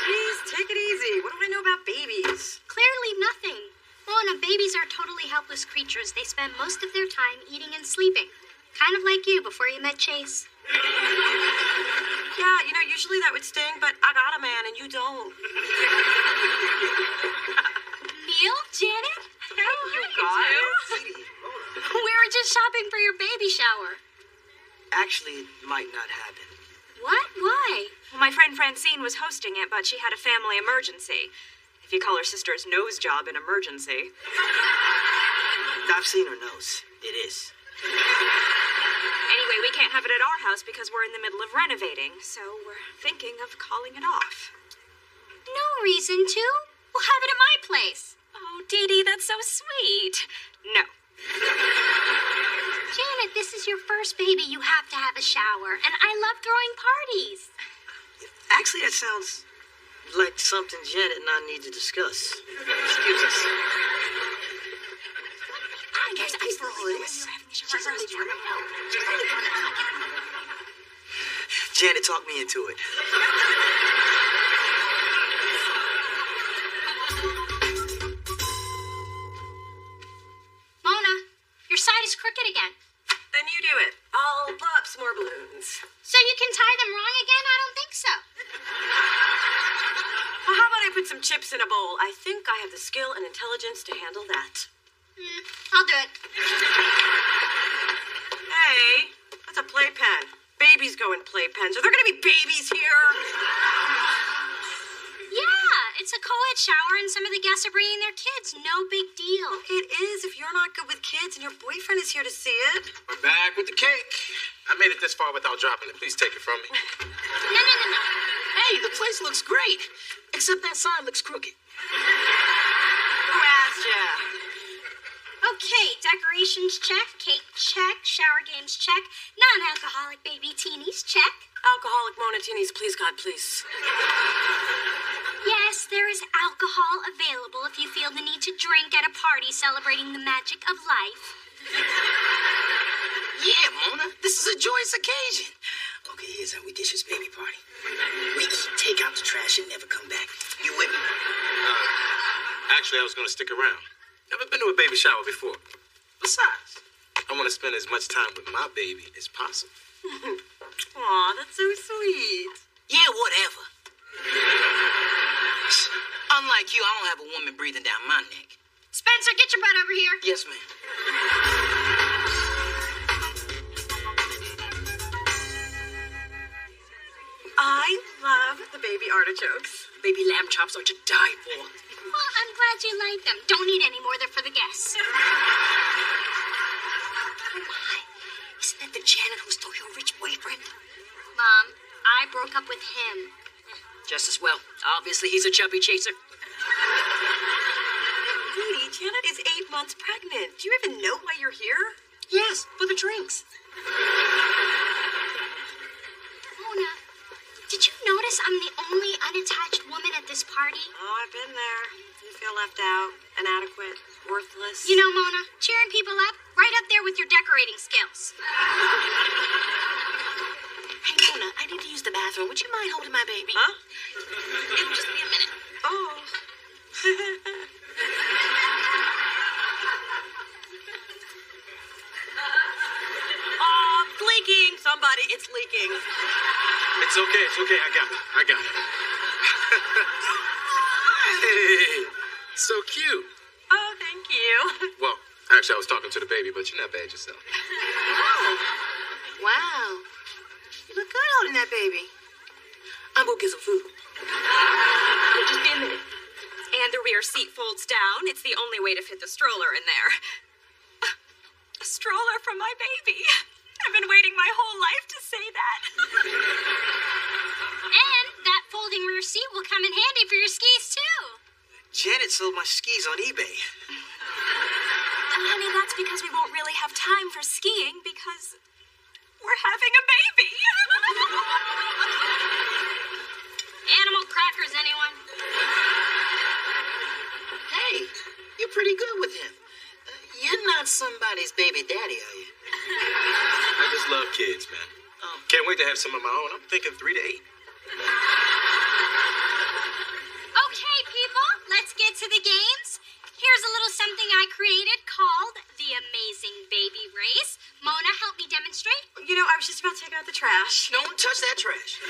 Jeez, take it easy. What do I know about babies? Clearly nothing. Mona, babies are totally helpless creatures. They spend most of their time eating and sleeping. Kind of like you before you met Chase. Yeah, usually that would sting, but I got a man and you don't. Neil? Janet? Hey, you guys. We were just shopping for your baby shower. Actually, it might not happen. What? Why? Well, my friend Francine was hosting it, but she had a family emergency. If you call her sister's nose job an emergency. I've seen her nose. It is. Anyway, we can't have it at our house because we're in the middle of renovating, so we're thinking of calling it off. No reason to. We'll have it at my place. Oh, Dee Dee, that's so sweet. No. Janet, this is your first baby. You have to have a shower. And I love throwing parties. Actually, that sounds like something Janet and I need to discuss. Excuse us. There's ice for all this. Janet talked me into it. Mona, your side is crooked again. Then you do it. I'll blow up some more balloons. So you can tie them wrong again? I don't think so. Well, how about I put some chips in a bowl? I think I have the skill and intelligence to handle that. I'll do it. Hey, that's a playpen. Babies go in playpens. Are there going to be babies here? Yeah, it's a co-ed shower and some of the guests are bringing their kids. No big deal. It is if you're not good with kids and your boyfriend is here to see it. We're back with the cake. I made it this far without dropping it. Please take it from me. No. Hey, the place looks great. Except that sign looks crooked. Who asked ya? Okay, decorations check, cake check, shower games check, non-alcoholic baby teenies check. Alcoholic Monatinis, please, God, please. Yes, there is alcohol available if you feel the need to drink at a party celebrating the magic of life. Yeah, Mona, this is a joyous occasion. Okay, here's how we dish this baby party. We eat, take out the trash, and never come back. You with me? Actually, I was going to stick around. Never been to a baby shower before. Besides, I want to spend as much time with my baby as possible. Aw, that's so sweet. Yeah, whatever. Unlike you, I don't have a woman breathing down my neck. Spencer, get your butt over here. Yes, ma'am. I love the baby artichokes. Baby lamb chops are to die for. Well, I'm glad you like them. Don't eat any more. They're for the guests. Oh my. Isn't that the janitor who stole your rich boyfriend? Mom, I broke up with him. Just as well. Obviously, he's a chubby chaser. Dee Dee, Janet is 8 months pregnant. Do you even know why you're here? Yes, for the drinks. Mona, did you notice I'm the only unattached woman at this party? Oh, I've been there. You feel left out, inadequate, worthless. You know, Mona, cheering people up, right up there with your decorating skills. Hey, Mona, I need to use the bathroom. Would you mind holding my baby? Huh? It'll just be a minute. Oh. Oh, it's leaking. Somebody, it's leaking. It's okay. I got it. Hey, so cute. Oh, thank you. Well, actually, I was talking to the baby, but you're not bad yourself. Oh. Wow. You look good holding that baby. I'm gonna get some food. Just be a minute. And the rear seat folds down. It's the only way to fit the stroller in there. A stroller for my baby. I've been waiting my whole life to say that. And that folding rear seat will come in handy for your skis, too. Janet sold my skis on eBay. Honey, that's because we won't really have time for skiing because we're having a baby. Animal crackers, anyone? Hey, you're pretty good with him. You're not somebody's baby daddy, are you? I just love kids, man. Can't wait to have some of my own. I'm thinking 3 to 8. Okay, people, let's get to the games. Here's a little something I created called the Amazing Baby Race. Mona, help me demonstrate. You know, I was just about to take out the trash. Don't touch that trash.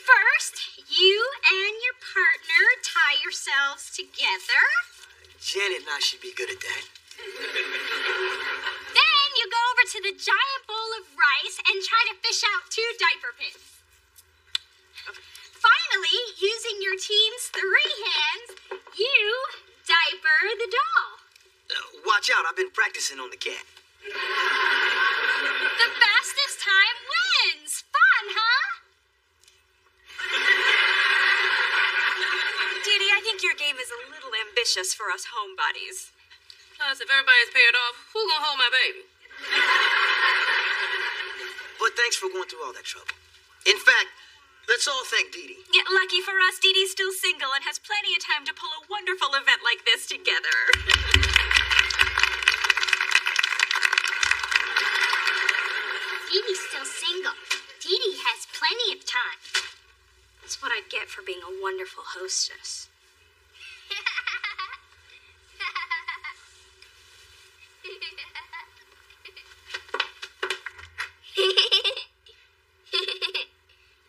First, you and your partner tie yourselves together. Janet and I should be good at that. Then you go over to the giant bowl of rice and try to fish out 2 diaper pins. Finally, using your team's 3 hands, you diaper the doll. Watch out, I've been practicing on the cat. The fastest time wins. Fun, huh? Dee Dee, I think your game is a little ambitious for us homebodies. Plus, if everybody's paired off, who gonna hold my baby? But thanks for going through all that trouble. In fact, let's all thank Dee Dee. Yet lucky for us, Dee Dee's still single and has plenty of time to pull a wonderful event like this together. Dee Dee's still single. Dee Dee has plenty of time. That's what I get for being a wonderful hostess.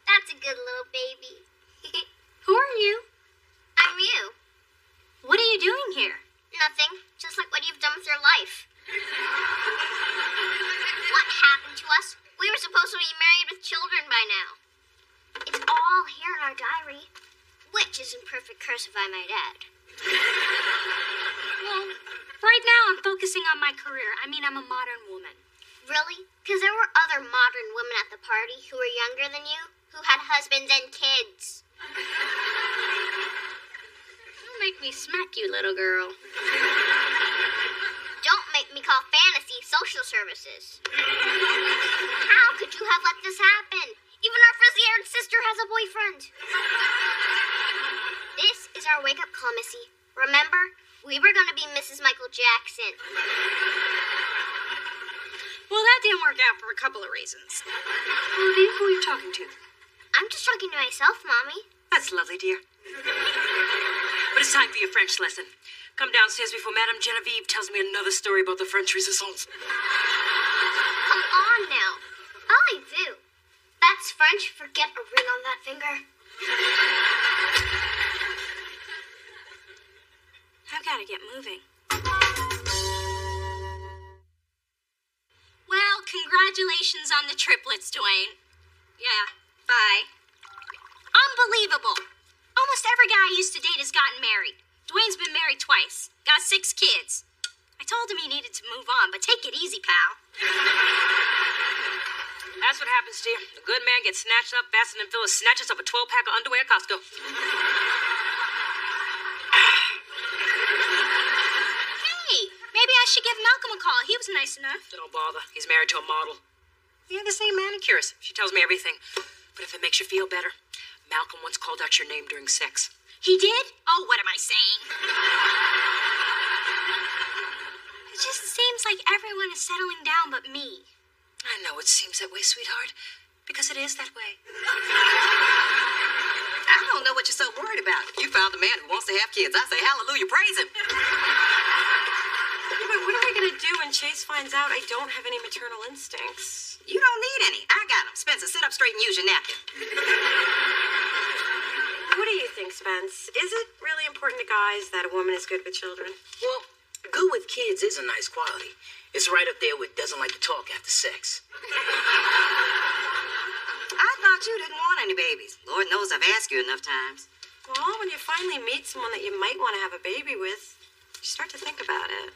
That's a good little baby. Who are you? I'm you. What are you doing here? Nothing. Just like what you've done with your life. What happened to us? We were supposed to be married with children by now. It's all here in our diary. Which is in perfect cursive, I might add. Well, right now I'm focusing on my career. I mean, I'm a modern woman. Really? Because there were other modern women at the party who were younger than you, who had husbands and kids. Don't make me smack you, little girl. Don't make me call fantasy social services. How could you have let this happen? Even our frizzy-haired sister has a boyfriend. This is our wake-up call, Missy. Remember, we were going to be Mrs. Michael Jackson. Well, that didn't work out for a couple of reasons. Who are you talking to? I'm just talking to myself, Mommy. That's lovely, dear. But it's time for your French lesson. Come downstairs before Madame Genevieve tells me another story about the French Resistance. Oh, on now. Ollie do. That's French for get a ring on that finger. I've got to get moving. Well, congratulations on the triplets, Dwayne. Yeah, bye. Unbelievable. Almost every guy I used to date has gotten married. Dwayne's been married twice. Got 6 kids. I told him he needed to move on, but take it easy, pal. That's what happens to you. A good man gets snatched up faster than Phyllis snatches up a 12-pack of underwear at Costco. Hey, maybe I should give Malcolm a call. He was nice enough. Don't bother. He's married to a model. We have the same manicurist. She tells me everything. But if it makes you feel better, Malcolm once called out your name during sex. He did? Oh, what am I saying? It just seems like everyone is settling down but me. I know it seems that way, sweetheart, because it is that way. I don't know what you're so worried about. If you found a man who wants to have kids, I say hallelujah, praise him. Yeah, but what are we going to do when Chase finds out I don't have any maternal instincts? You don't need any. I got them. Spencer, sit up straight and use your napkin. What do you think, Spence? Is it really important to guys that a woman is good with children? Well, good with kids is a nice quality. It's right up there with doesn't like to talk after sex. I thought you didn't want any babies. Lord knows I've asked you enough times. Well, when you finally meet someone that you might want to have a baby with, you start to think about it.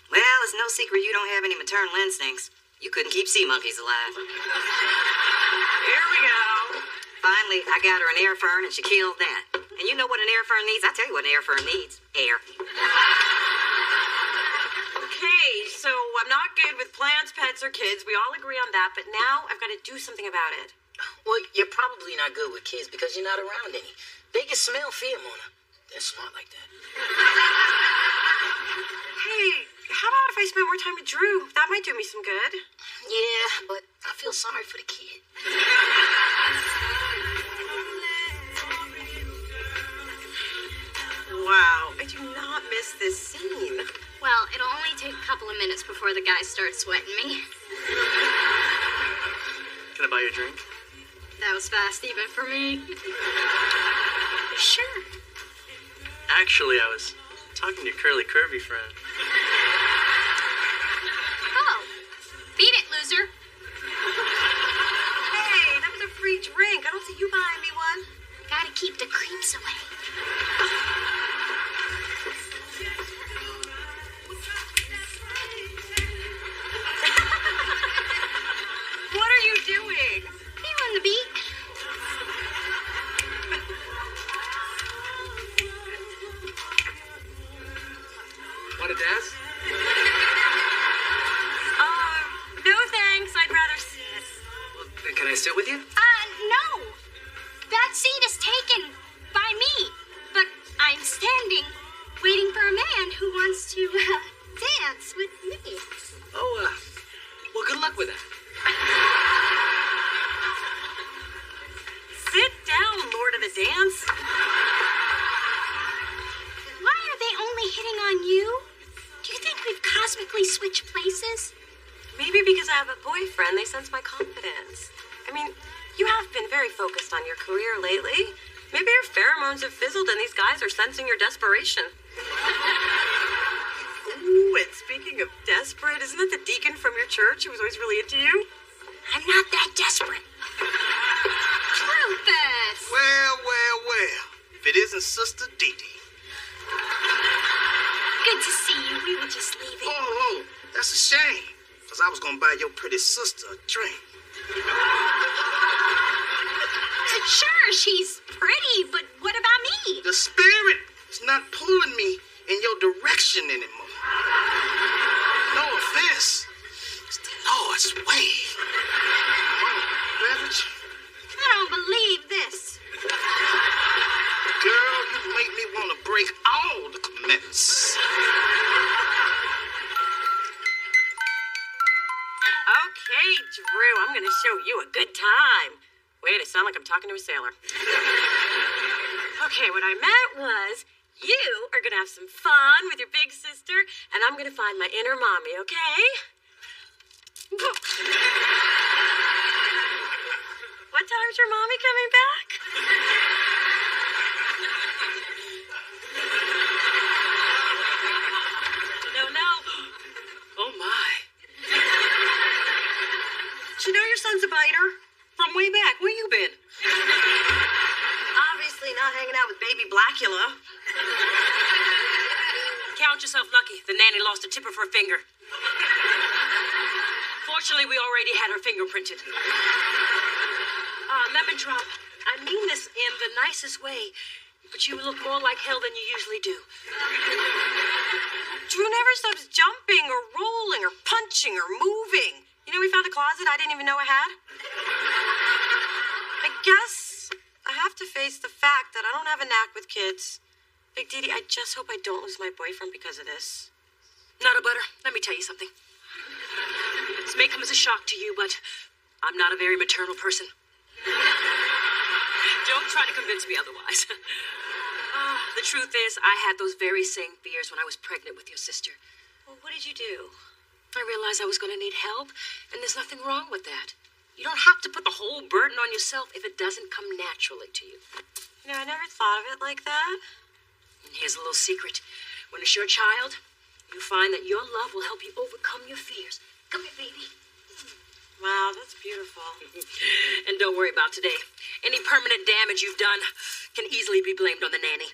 Well, it's no secret you don't have any maternal instincts. You couldn't keep sea monkeys alive. Here we go. Finally, I got her an air fern, and she killed that. And you know what an air fern needs? I tell you what an air fern needs. Air. Okay, so I'm not good with plants, pets, or kids. We all agree on that, but now I've got to do something about it. Well, you're probably not good with kids because you're not around any. They can smell fear, Mona. They're smart like that. Hey, how about if I spend more time with Drew? That might do me some good. Yeah, but I feel sorry for the kid. Wow, I do not miss this scene. Well, it'll only take a couple of minutes before the guys start sweating me. Can I buy you a drink? That was fast even for me. Sure. Actually, I was talking to your curly curvy friend. Oh, beat it, loser. Hey, that was a free drink. I don't see you buying me one. Gotta keep the creeps away. What are you doing? Feeling the beat. Want to dance? No thanks. I'd rather sit. Can I sit with you? No. That seat is taken by me. But I'm standing, waiting for a man who wants to dance with me. Oh, well, good luck with that. Sit down, Lord of the Dance. Why are they only hitting on you? Do you think we've cosmically switched places? Maybe because I have a boyfriend, they sense my confidence. I mean, you have been very focused on your career lately. Maybe your pheromones have fizzled and these guys are sensing your desperation. Ooh, and speaking of desperate, isn't it the deacon from your church who was always really into you? I'm not that desperate. Rufus! Well, well, well. If it isn't Sister Dee Dee. Good to see you. We were just leaving. Oh, that's a shame. Because I was going to buy your pretty sister a drink. Sure, she's pretty, but what about me? The spirit is not pulling me in your direction anymore. No offense. It's the Lord's way. Beverage? I don't believe this. Girl, you make me want to break all the commandments. Okay, Drew, I'm going to show you a good time. Wait, I sound like I'm talking to a sailor. Okay, what I meant was, you are going to have some fun with your big sister, and I'm going to find my inner mommy, okay? What time's your mommy coming back? No. Oh, my. You know your son's a biter? From way back. Where you been? Obviously not hanging out with baby Blackula. Count yourself lucky. The nanny lost a tip of her finger. Fortunately, we already had her fingerprinted. Lemon Drop, I mean this in the nicest way, but you look more like hell than you usually do. Drew never stops jumping or rolling or punching or moving. You know, we found a closet I didn't even know I had. I guess I have to face the fact that I don't have a knack with kids. Big Didi, I just hope I don't lose my boyfriend because of this. Nutter Butter, let me tell you something. This may come as a shock to you, but I'm not a very maternal person. Don't try to convince me otherwise. The truth is, I had those very same fears when I was pregnant with your sister. Well, what did you do? I realized I was going to need help, and there's nothing wrong with that. You don't have to put the whole burden on yourself if it doesn't come naturally to you. You know, I never thought of it like that. And here's a little secret. When it's your child, you find that your love will help you overcome your fears. Come here, baby. Wow, that's beautiful. And don't worry about today. Any permanent damage you've done can easily be blamed on the nanny.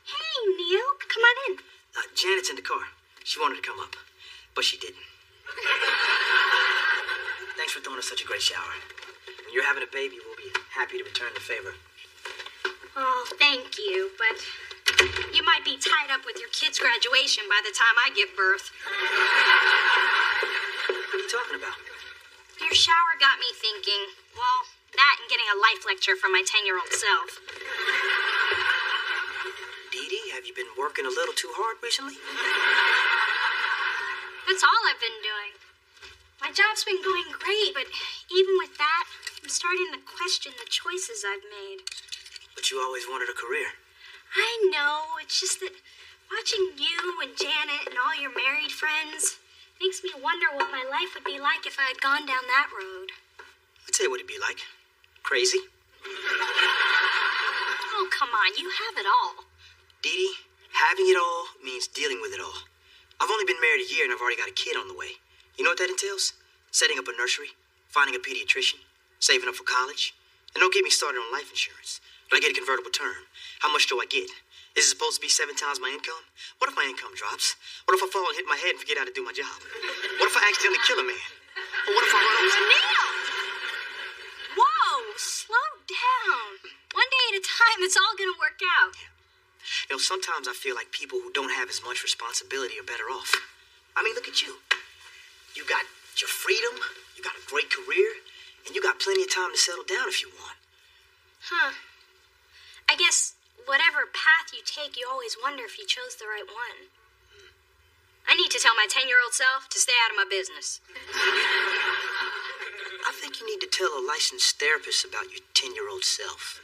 Hey, Neil, come on in. Janet's in the car. She wanted to come up, but she didn't. Thanks for throwing us such a great shower. When you're having a baby, we'll be happy to return the favor. Oh, thank you, but you might be tied up with your kid's graduation by the time I give birth. What are you talking about? Your shower got me thinking, well, that and getting a life lecture from my 10-year-old self. Dee Dee, have you been working a little too hard recently? That's all I've been doing. My job's been going great, but even with that, I'm starting to question the choices I've made. But you always wanted a career. I know, it's just that watching you and Janet and all your married friends makes me wonder what my life would be like if I had gone down that road. I'll tell you what it'd be like. Crazy. Oh, come on, you have it all. Dee Dee, having it all means dealing with it all. I've only been married a year and I've already got a kid on the way. You know what that entails? Setting up a nursery, finding a pediatrician, saving up for college. And don't get me started on life insurance. Do I get a convertible term? How much do I get? Is it supposed to be 7 times my income? What if my income drops? What if I fall and hit my head and forget how to do my job? What if I accidentally kill a man? Or what if I run over... Neil! Whoa, slow down. One day at a time, it's all gonna work out. You know, sometimes I feel like people who don't have as much responsibility are better off. I mean, look at you. You got your freedom, you got a great career, and you got plenty of time to settle down if you want. Huh. I guess whatever path you take, you always wonder if you chose the right one. I need to tell my 10-year-old self to stay out of my business. I think you need to tell a licensed therapist about your 10-year-old self.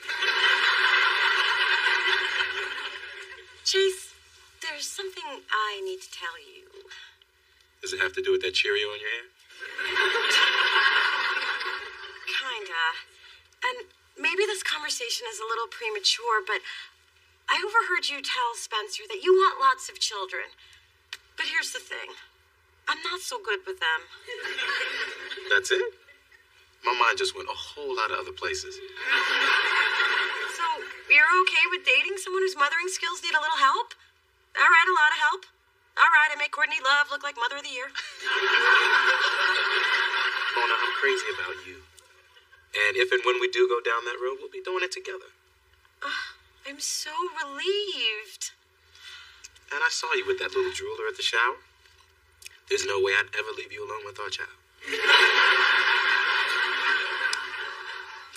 Chase, there's something I need to tell you. Does it have to do with that Cheerio in your hair? Kinda. And maybe this conversation is a little premature, but I overheard you tell Spencer that you want lots of children. But here's the thing. I'm not so good with them. That's it? My mind just went a whole lot of other places. So, you're okay with dating someone whose mothering skills need a little help? All right, a lot of help. All right, I make Courtney Love look like Mother of the Year. Mona, I'm crazy about you. And if and when we do go down that road, we'll be doing it together. I'm so relieved. And I saw you with that little drooler at the shower. There's no way I'd ever leave you alone with our child.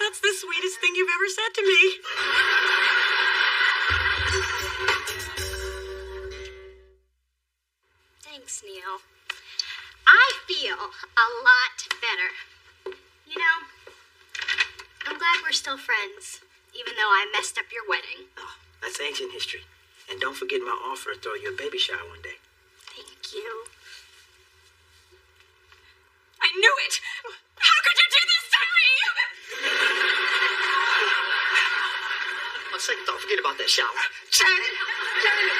That's the sweetest thing you've ever said to me. Thanks, Neil. I feel a lot better. You know, I'm glad we're still friends. even though I messed up your wedding. Oh, that's ancient history. And don't forget my offer to throw you a baby shower one day. Thank you. I knew it! How could you do this to me? Oh, say, don't forget about that shower. Janet! Janet!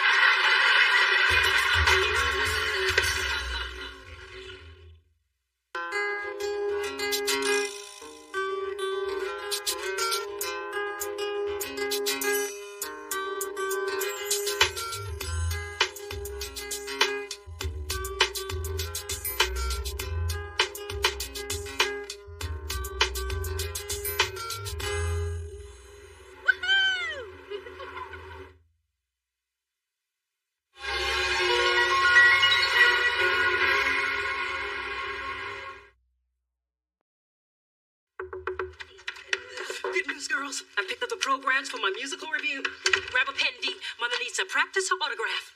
Good news, girls. I picked up the programs for my musical review. Grab a pen, D. Mother needs to practice her autograph.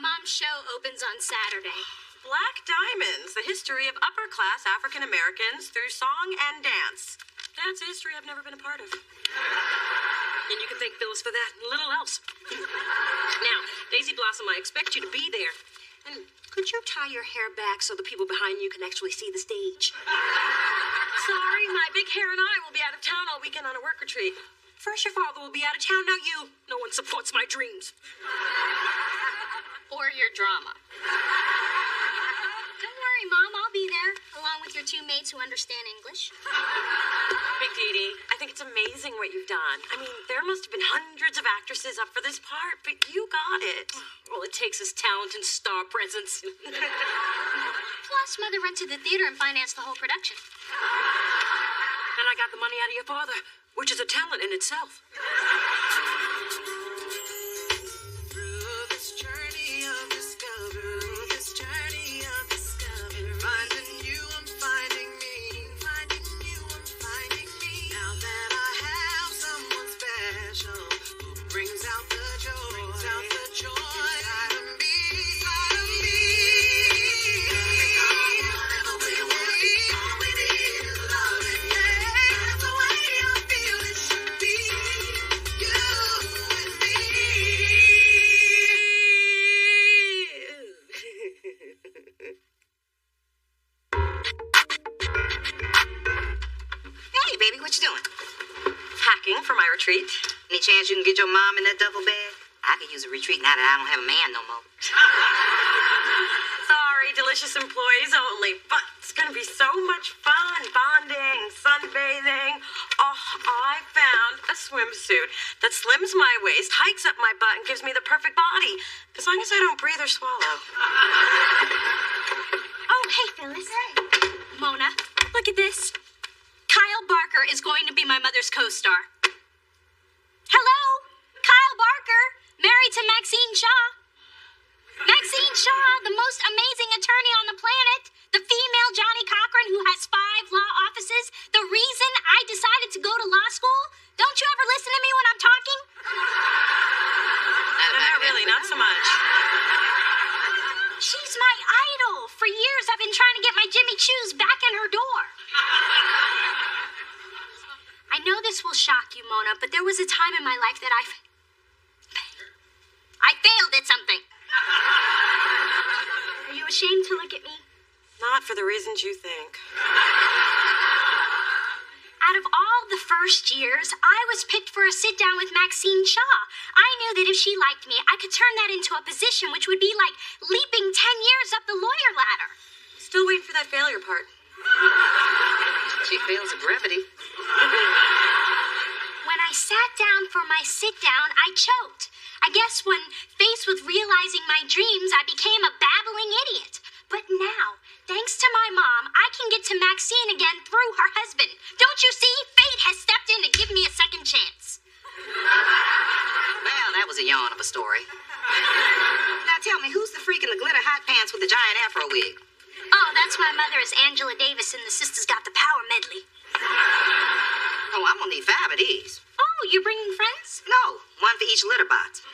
Mom's show opens on Saturday. Black Diamonds, the history of upper-class African Americans through song and dance. That's a history I've never been a part of. And you can thank Phyllis for that and little else. Now, Daisy Blossom, I expect you to be there. And could you tie your hair back so the people behind you can actually see the stage? Sorry, my big hair and I will be out of town all weekend on a work retreat. First, your father will be out of town, now you. No one supports my dreams. Or your drama. Don't worry, Mom, I'll be there, along with your two mates who understand English. Big Dee Dee, I think it's amazing what you've done. I mean, there must have been hundreds of actresses up for this part, but you got it. All it takes is talent and star presence. Plus, Mother rented the theater and financed the whole production. And I got the money out of your father, which is a talent in itself. Through this journey of discovery, finding you, I'm finding me, finding you, I'm finding me. Now that I have someone special who brings out the joy, inside of me, inside of me. Whenever we want it, all we need is love, and that's the way I feel it should be. You and me. Hey, baby, what you doing? Packing for my retreat. Any chance you can get your mom in that duffel bag? I could use a retreat now that I don't have a man no more. Sorry, delicious employees only, but it's gonna be so much fun. Bonding, sunbathing. Oh, I found a swimsuit that slims my waist, hikes up my butt, and gives me the perfect body. As long as I don't breathe or swallow. Oh, hey, Phyllis. Mona, look at this. Kyle Barker is going to be my mother's co-star. Hello? Kyle Barker, married to Maxine Shaw. Maxine Shaw, the most amazing attorney on the planet. The female Johnny Cochran who has 5 law offices. The reason I decided to go to law school. Don't you ever listen to me when I'm talking? Not really, not so much. She's my idol. For years, I've been trying to get my Jimmy Choos back in her door. I know this will shock you, Mona, but there was a time in my life that I failed at something. Are you ashamed to look at me? Not for the reasons you think. Out of all the first years, I was picked for a sit-down with Maxine Shaw. I knew that if she liked me, I could turn that into a position which would be like leaping 10 years up the lawyer ladder. Still waiting for that failure part. She fails at brevity. When I sat down for my sit-down, I choked. I guess when faced with realizing my dreams, I became a babbling idiot. But now, thanks to my mom, I can get to Maxine again through her husband. Don't you see? Fate has stepped in to give me a second chance. Well, that was a yawn of a story. Now tell me, who's the freak in the glitter hot pants with the giant afro wig? Oh, that's my mother is Angela Davis in the Sisters Got the Power medley. Oh, I'm gonna need 5 of these. Oh, you're bringing friends? No, 1 for each litter box.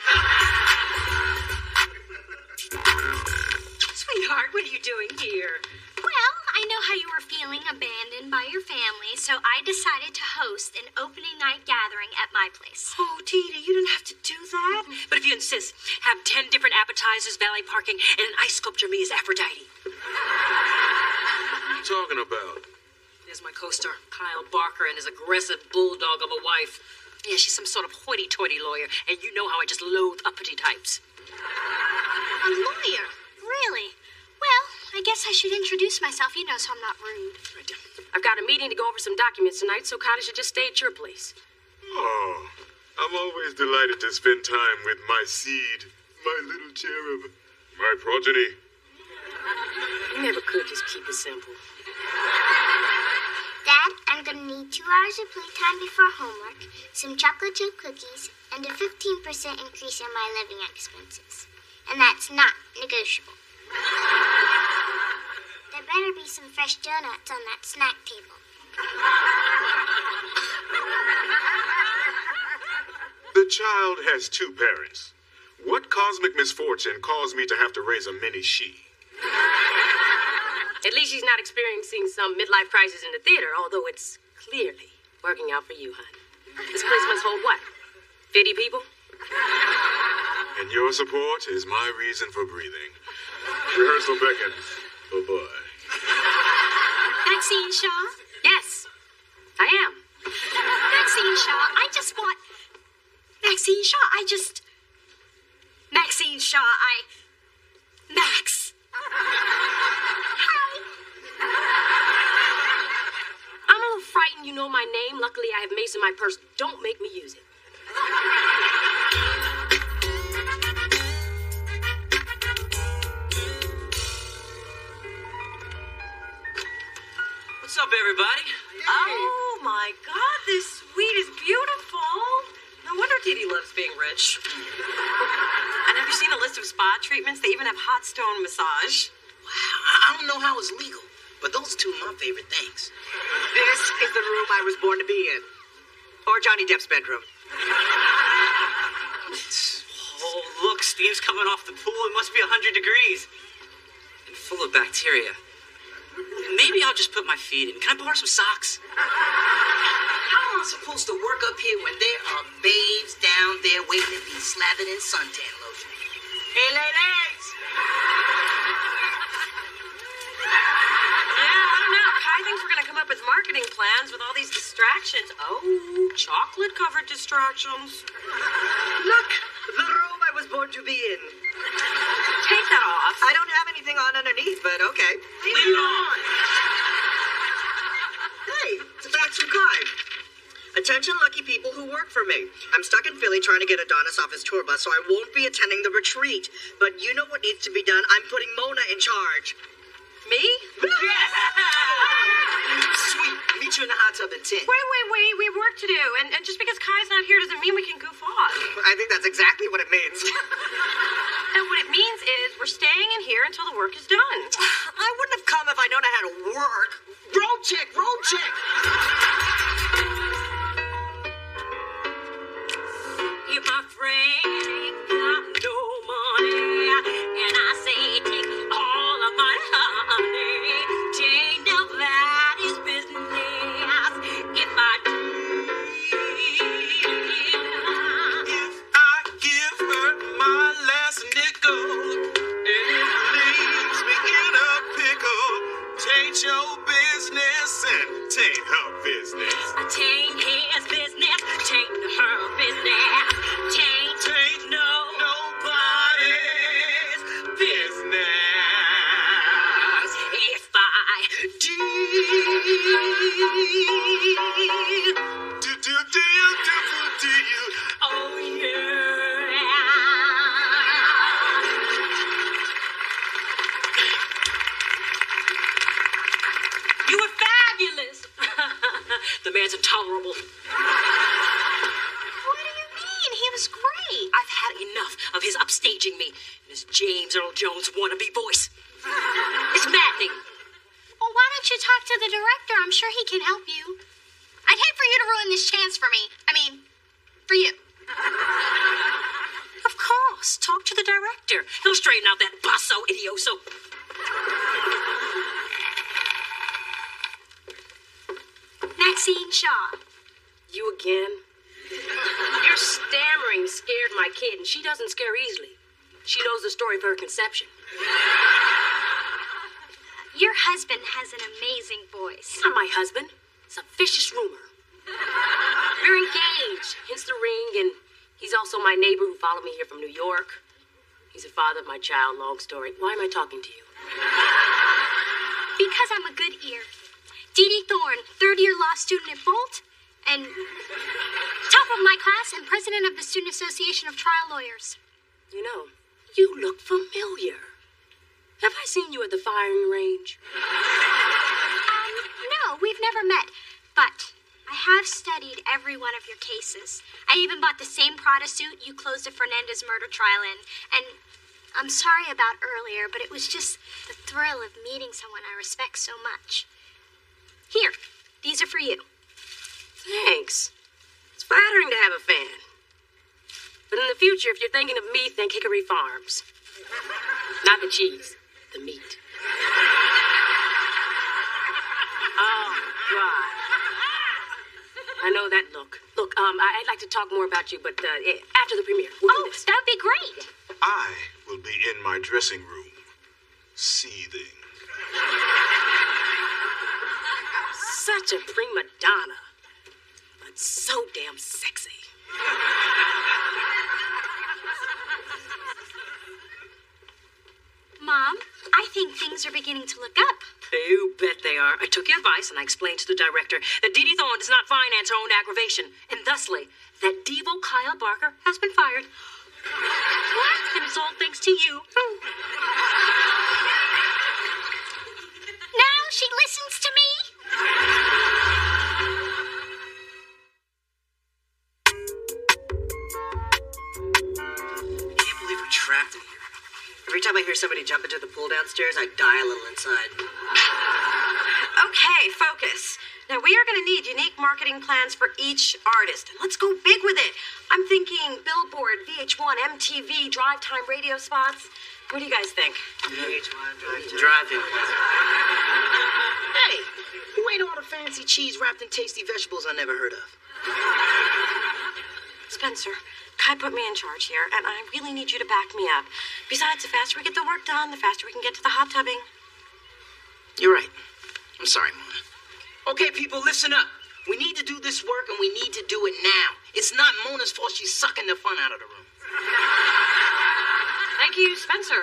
Sweetheart, what are you doing here? Well, I know how you were feeling abandoned by your family, so I decided to host an opening night gathering at my place. Oh, Dee, you didn't have to do that. But if you insist, have 10 different appetizers, valet parking, and an ice sculpture me as Aphrodite. What are you talking about? There's my co-star, Kyle Barker, and his aggressive bulldog of a wife. Yeah, she's some sort of hoity-toity lawyer, and you know how I just loathe uppity types. A lawyer? Really? Well, I guess I should introduce myself, so I'm not rude. I've got a meeting to go over some documents tonight, so Kylie should just stay at your place. Oh, I'm always delighted to spend time with my seed, my little cherub, my progeny. You never could just keep it simple. Dad, I'm gonna need 2 hours of playtime before homework, some chocolate chip cookies, and a 15% increase in my living expenses. And that's not negotiable. There better be some fresh donuts on that snack table. The child has 2 parents. What cosmic misfortune caused me to have to raise a mini she? At least she's not experiencing some midlife crisis in the theater, although it's clearly working out for you, hon. This place must hold what? 50 people? And your support is my reason for breathing. Rehearsal beckons. Bye-bye. Maxine Shaw? Yes, I am. Maxine Shaw, Maxine Shaw, Max. Hi. I'm a little frightened you know my name. Luckily, I have Mace in my purse. Don't make me use it. What's up, everybody? Oh, my God, this suite is beautiful. No wonder Didi loves being rich. And have you seen the list of spa treatments? They even have hot stone massage. Wow, I don't know how it's legal, but those are 2 of my favorite things. This is the room I was born to be in. Or Johnny Depp's bedroom. Oh, look, steam's coming off the pool. It must be 100 degrees. And full of bacteria. Maybe I'll just put my feet in. Can I borrow some socks? How am I supposed to work up here when there are babes down there waiting to be slathered in suntan lotion? Hey, ladies! Yeah, I don't know. Kai thinks we're going to come up with marketing plans with all these distractions. Oh, chocolate-covered distractions. Look, the room I was born to be in. Take that off. I don't have anything on underneath, but okay. Leave it on. Hey, it's a fax from Kai. Attention, lucky people who work for me. I'm stuck in Philly trying to get Adonis off his tour bus, so I won't be attending the retreat. But you know what needs to be done? I'm putting Mona in charge. Me? Yes! Sweet. Meet you in the hot tub at 10. Wait. We have work to do. And just because Kai's not here doesn't mean we can goof off. I think that's exactly what it means. And what it means is we're staying in here until the work is done. I wouldn't have come if I'd known I had to work. Road check. If my friend got no money, and I say take all of my honey, ain't nobody's business if I do. If I give her my last nickel and it leaves me in a pickle, tain't your business and tain't her business. Tain't his business, tain't her business, tain't nobody's business. If I do. Do you? Oh, yeah. You were fabulous. The man's intolerable. What do you mean? He was great. I've had enough of his upstaging me and his James Earl Jones wannabe voice. It's maddening. Well, why don't you talk to the director? I'm sure he can help you. I'd hate for you to ruin this chance for me. I mean, for you. Of course. Talk to the director. He'll straighten out that basso idioso. Maxine Shaw. You again? Your stammering scared my kid, and she doesn't scare easily. She knows the story of her conception. Your husband has an amazing voice. He's not my husband. It's a vicious rumor. We're engaged, hence the ring, and he's also my neighbor who followed me here from New York. He's the father of my child, long story. Why am I talking to you? Because I'm a good ear. Dee Dee Thorne, third-year law student at Bolt, and top of my class and president of the Student Association of Trial Lawyers. You know, you look familiar. Have I seen you at the firing range? No, we've never met, but I have studied every one of your cases. I even bought the same Prada suit you closed the Fernandez murder trial in, and I'm sorry about earlier, but it was just the thrill of meeting someone I respect so much. Here, these are for you. Thanks. It's flattering to have a fan. But in the future, if you're thinking of me, think Hickory Farms. Not the cheese, the meat. Oh, God. I know that look. Look, I'd like to talk more about you, but after the premiere. We'll do this. That'd be great. I will be in my dressing room, seething. Such a prima donna, but so damn sexy. Mom, I think things are beginning to look up. You bet they are. I took your advice and I explained to the director that Dee Dee Thorne does not finance her own aggravation, and thusly, that Devo Kyle Barker has been fired. What? And it's all thanks to you. Now she listens to me. I can't believe we're trapped in here. Every time I hear somebody jump into the pool downstairs, I die a little inside. Okay, focus. Now, we are going to need unique marketing plans for each artist. And let's go big with it. I'm thinking Billboard, VH1, MTV, drive time radio spots. What do you guys think? VH1, Drive in. Hey, who ate all the fancy cheese wrapped in tasty vegetables I never heard of? Spencer, Kai put me in charge here, and I really need you to back me up. Besides, the faster we get the work done, the faster we can get to the hot tubbing. You're right. I'm sorry, Mona. Okay, people, listen up. We need to do this work, and we need to do it now. It's not Mona's fault she's sucking the fun out of the room. Thank you, Spencer.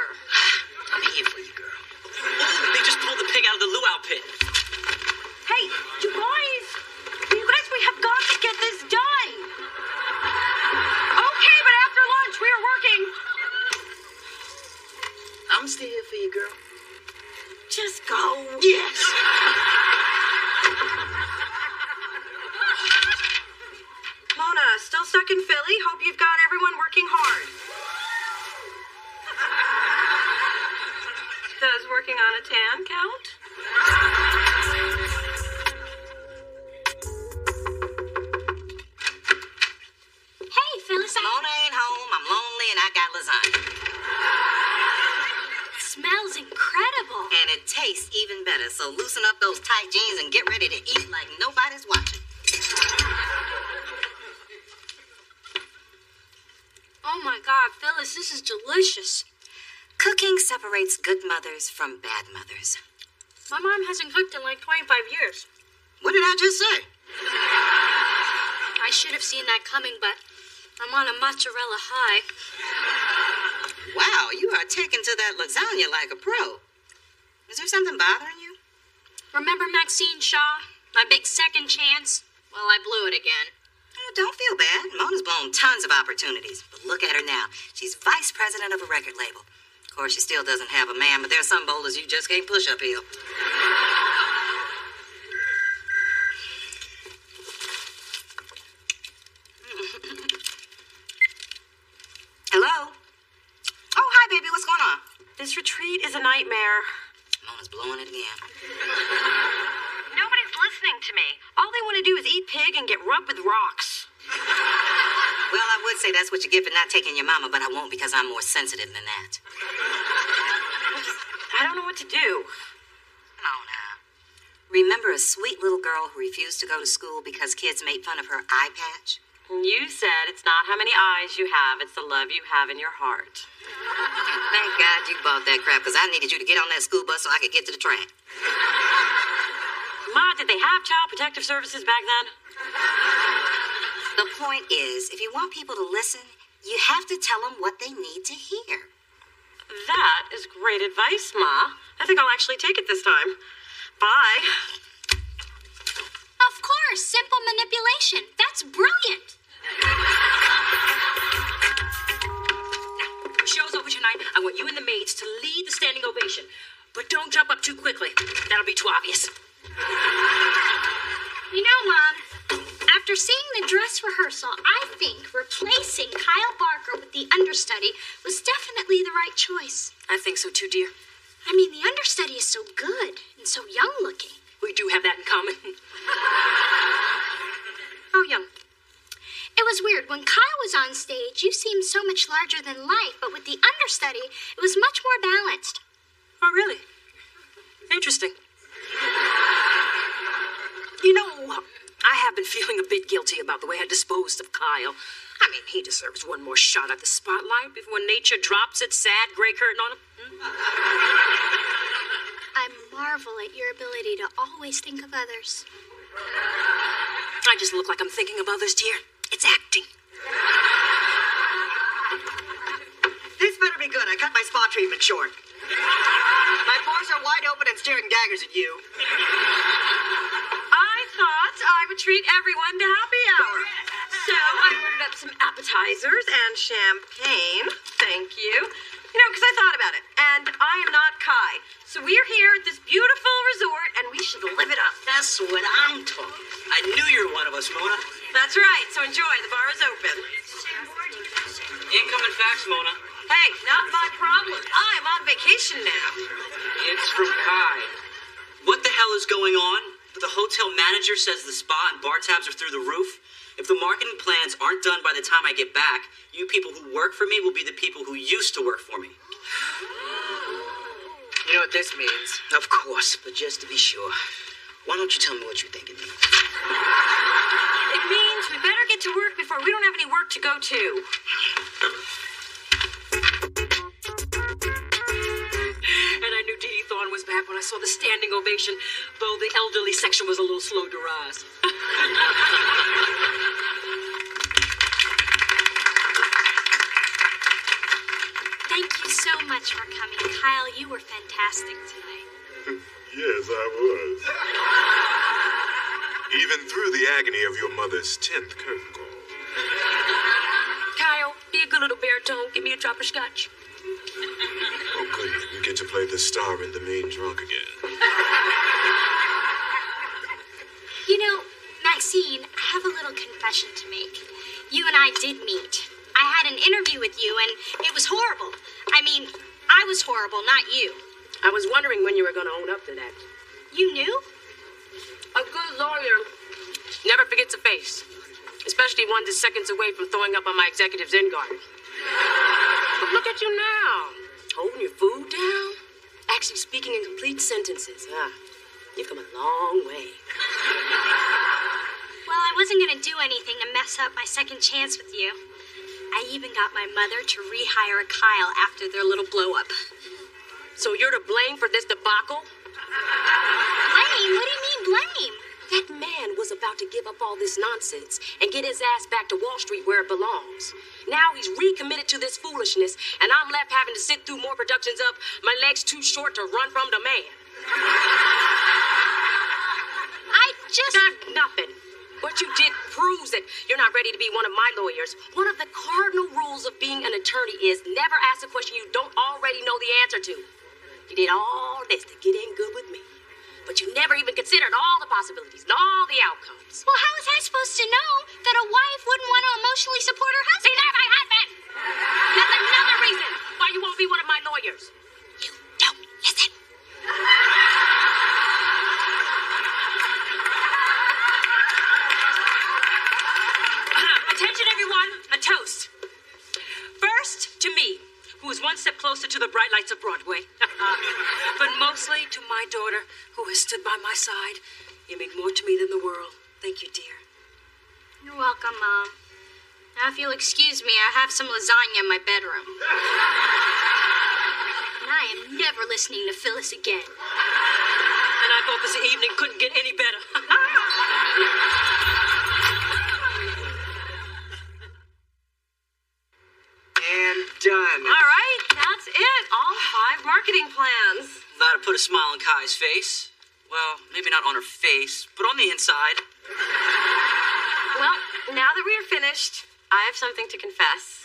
I'm here for you, girl. Oh, they just pulled the pig out of the luau pit. Hey, you guys, we have got to get this done. Okay, but after lunch, we are working. I'm still here for you, girl. Just go. Yes. Mona, still stuck in Philly? Hope you've got everyone working hard. Does working on a tan count? Hey, Phyllis, Mona ain't home. I'm lonely and I got lasagna. It smells incredible. And it tastes even better. So loosen up those tight jeans and get ready to eat like nobody's watching. Oh my God, Phyllis, this is delicious. Cooking separates good mothers from bad mothers. My mom hasn't cooked in like 25 years. What did I just say? I should have seen that coming, but I'm on a mozzarella high. Wow, you are taking to that lasagna like a pro. Is there something bothering you? Remember Maxine Shaw? My big second chance? Well, I blew it again. Oh, don't feel bad. Mona's blown tons of opportunities. But look at her now. She's vice president of a record label. Of course, she still doesn't have a man, but there's some boulders you just can't push uphill. Hello? Oh, hi, baby. What's going on? This retreat is a nightmare. Mona's blowing it again. Nobody's listening to me. All they want to do is eat pig and get rubbed with rocks. Well, I would say that's what you get for not taking your mama, but I won't because I'm more sensitive than that. I don't know what to do. Oh, now. Remember a sweet little girl who refused to go to school because kids made fun of her eye patch? You said it's not how many eyes you have, it's the love you have in your heart. Thank God you bought that crap, because I needed you to get on that school bus so I could get to the track. Ma, did they have child protective services back then? The point is, if you want people to listen, you have to tell them what they need to hear. That is great advice, Ma. I think I'll actually take it this time. Bye. Of course, simple manipulation. That's brilliant. Show's over tonight. I want you and the maids to lead the standing ovation. But don't jump up too quickly. That'll be too obvious. You know, Mom, after seeing the dress rehearsal, I think replacing Kyle Barker with the understudy was definitely the right choice. I think so too, dear. I mean, the understudy is so good and so young looking. We do have that in common. How young? It was weird. When Kyle was on stage, you seemed so much larger than life, but with the understudy, it was much more balanced. Oh, really? Interesting. You know, I have been feeling a bit guilty about the way I disposed of Kyle. I mean, he deserves one more shot at the spotlight before nature drops its sad gray curtain on him. I marvel at your ability to always think of others. I just look like I'm thinking of others, dear. It's acting. This better be good. I cut my spa treatment short. My pores are wide open and staring daggers at you. I thought I would treat everyone to happy hour. So I ordered up some appetizers and champagne. Thank you. You know, because I thought about it. And I am not Kai. So we're here at this beautiful resort, and we should live it up. That's what I'm talking. I knew you were one of us, Mona. That's right. So enjoy. The bar is open. Incoming fax, Mona. Hey, not my problem. I'm on vacation now. It's from Kai. What the hell is going on? The hotel manager says the spa and bar tabs are through the roof. If the marketing plans aren't done by the time I get back, you people who work for me will be the people who used to work for me. You know what this means? Of course, but just to be sure, why don't you tell me what you think it means? It means we better get to work before we don't have any work to go to. And I knew Dee Dee Thorne was back when I saw the standing ovation, though the elderly section was a little slow to rise. Thank you so much for coming, Kyle. You were fantastic tonight. Yes, I was. Even through the agony of your mother's 10th curtain call. Kyle, be a good little baritone. Give me a drop of scotch. Oh, good. You get to play the star in the main drunk again. You know, Maxine, I have a little confession to make. You and I did meet. I had an interview with you, and it was horrible. I mean, I was horrible, not you. I was wondering when you were going to own up to that. You knew? A good lawyer never forgets a face, especially one that's seconds away from throwing up on my executive's end guard. But look at you now, holding your food down, actually speaking in complete sentences. You've come a long way. Well, I wasn't going to do anything to mess up my second chance with you. I even got my mother to rehire Kyle after their little blow-up. So you're to blame for this debacle? Blame? What do you mean, blame? That man was about to give up all this nonsense and get his ass back to Wall Street where it belongs. Now he's recommitted to this foolishness, and I'm left having to sit through more productions of My Legs Too Short to Run From the Man. That's nothing. What you did proves that you're not ready to be one of my lawyers. One of the cardinal rules of being an attorney is never ask a question you don't already know the answer to. You did all this to get in good with me, but you never even considered all the possibilities and all the outcomes. Well, how was I supposed to know that a wife wouldn't want to emotionally support her husband? See, that's my husband! That's another reason why you won't be one of my lawyers. You don't listen. Attention, everyone. A toast. First, to me, who is one step closer to the bright lights of Broadway. But mostly to my daughter, who has stood by my side. You mean more to me than the world. Thank you, dear. You're welcome, Mom. Now, if you'll excuse me, I have some lasagna in my bedroom. And I am never listening to Phyllis again. And I thought this evening couldn't get any better. And done. All right, that's it. All 5 marketing plans. That'll put a smile on Kai's face. Well, maybe not on her face, but on the inside. Well, now that we are finished, I have something to confess.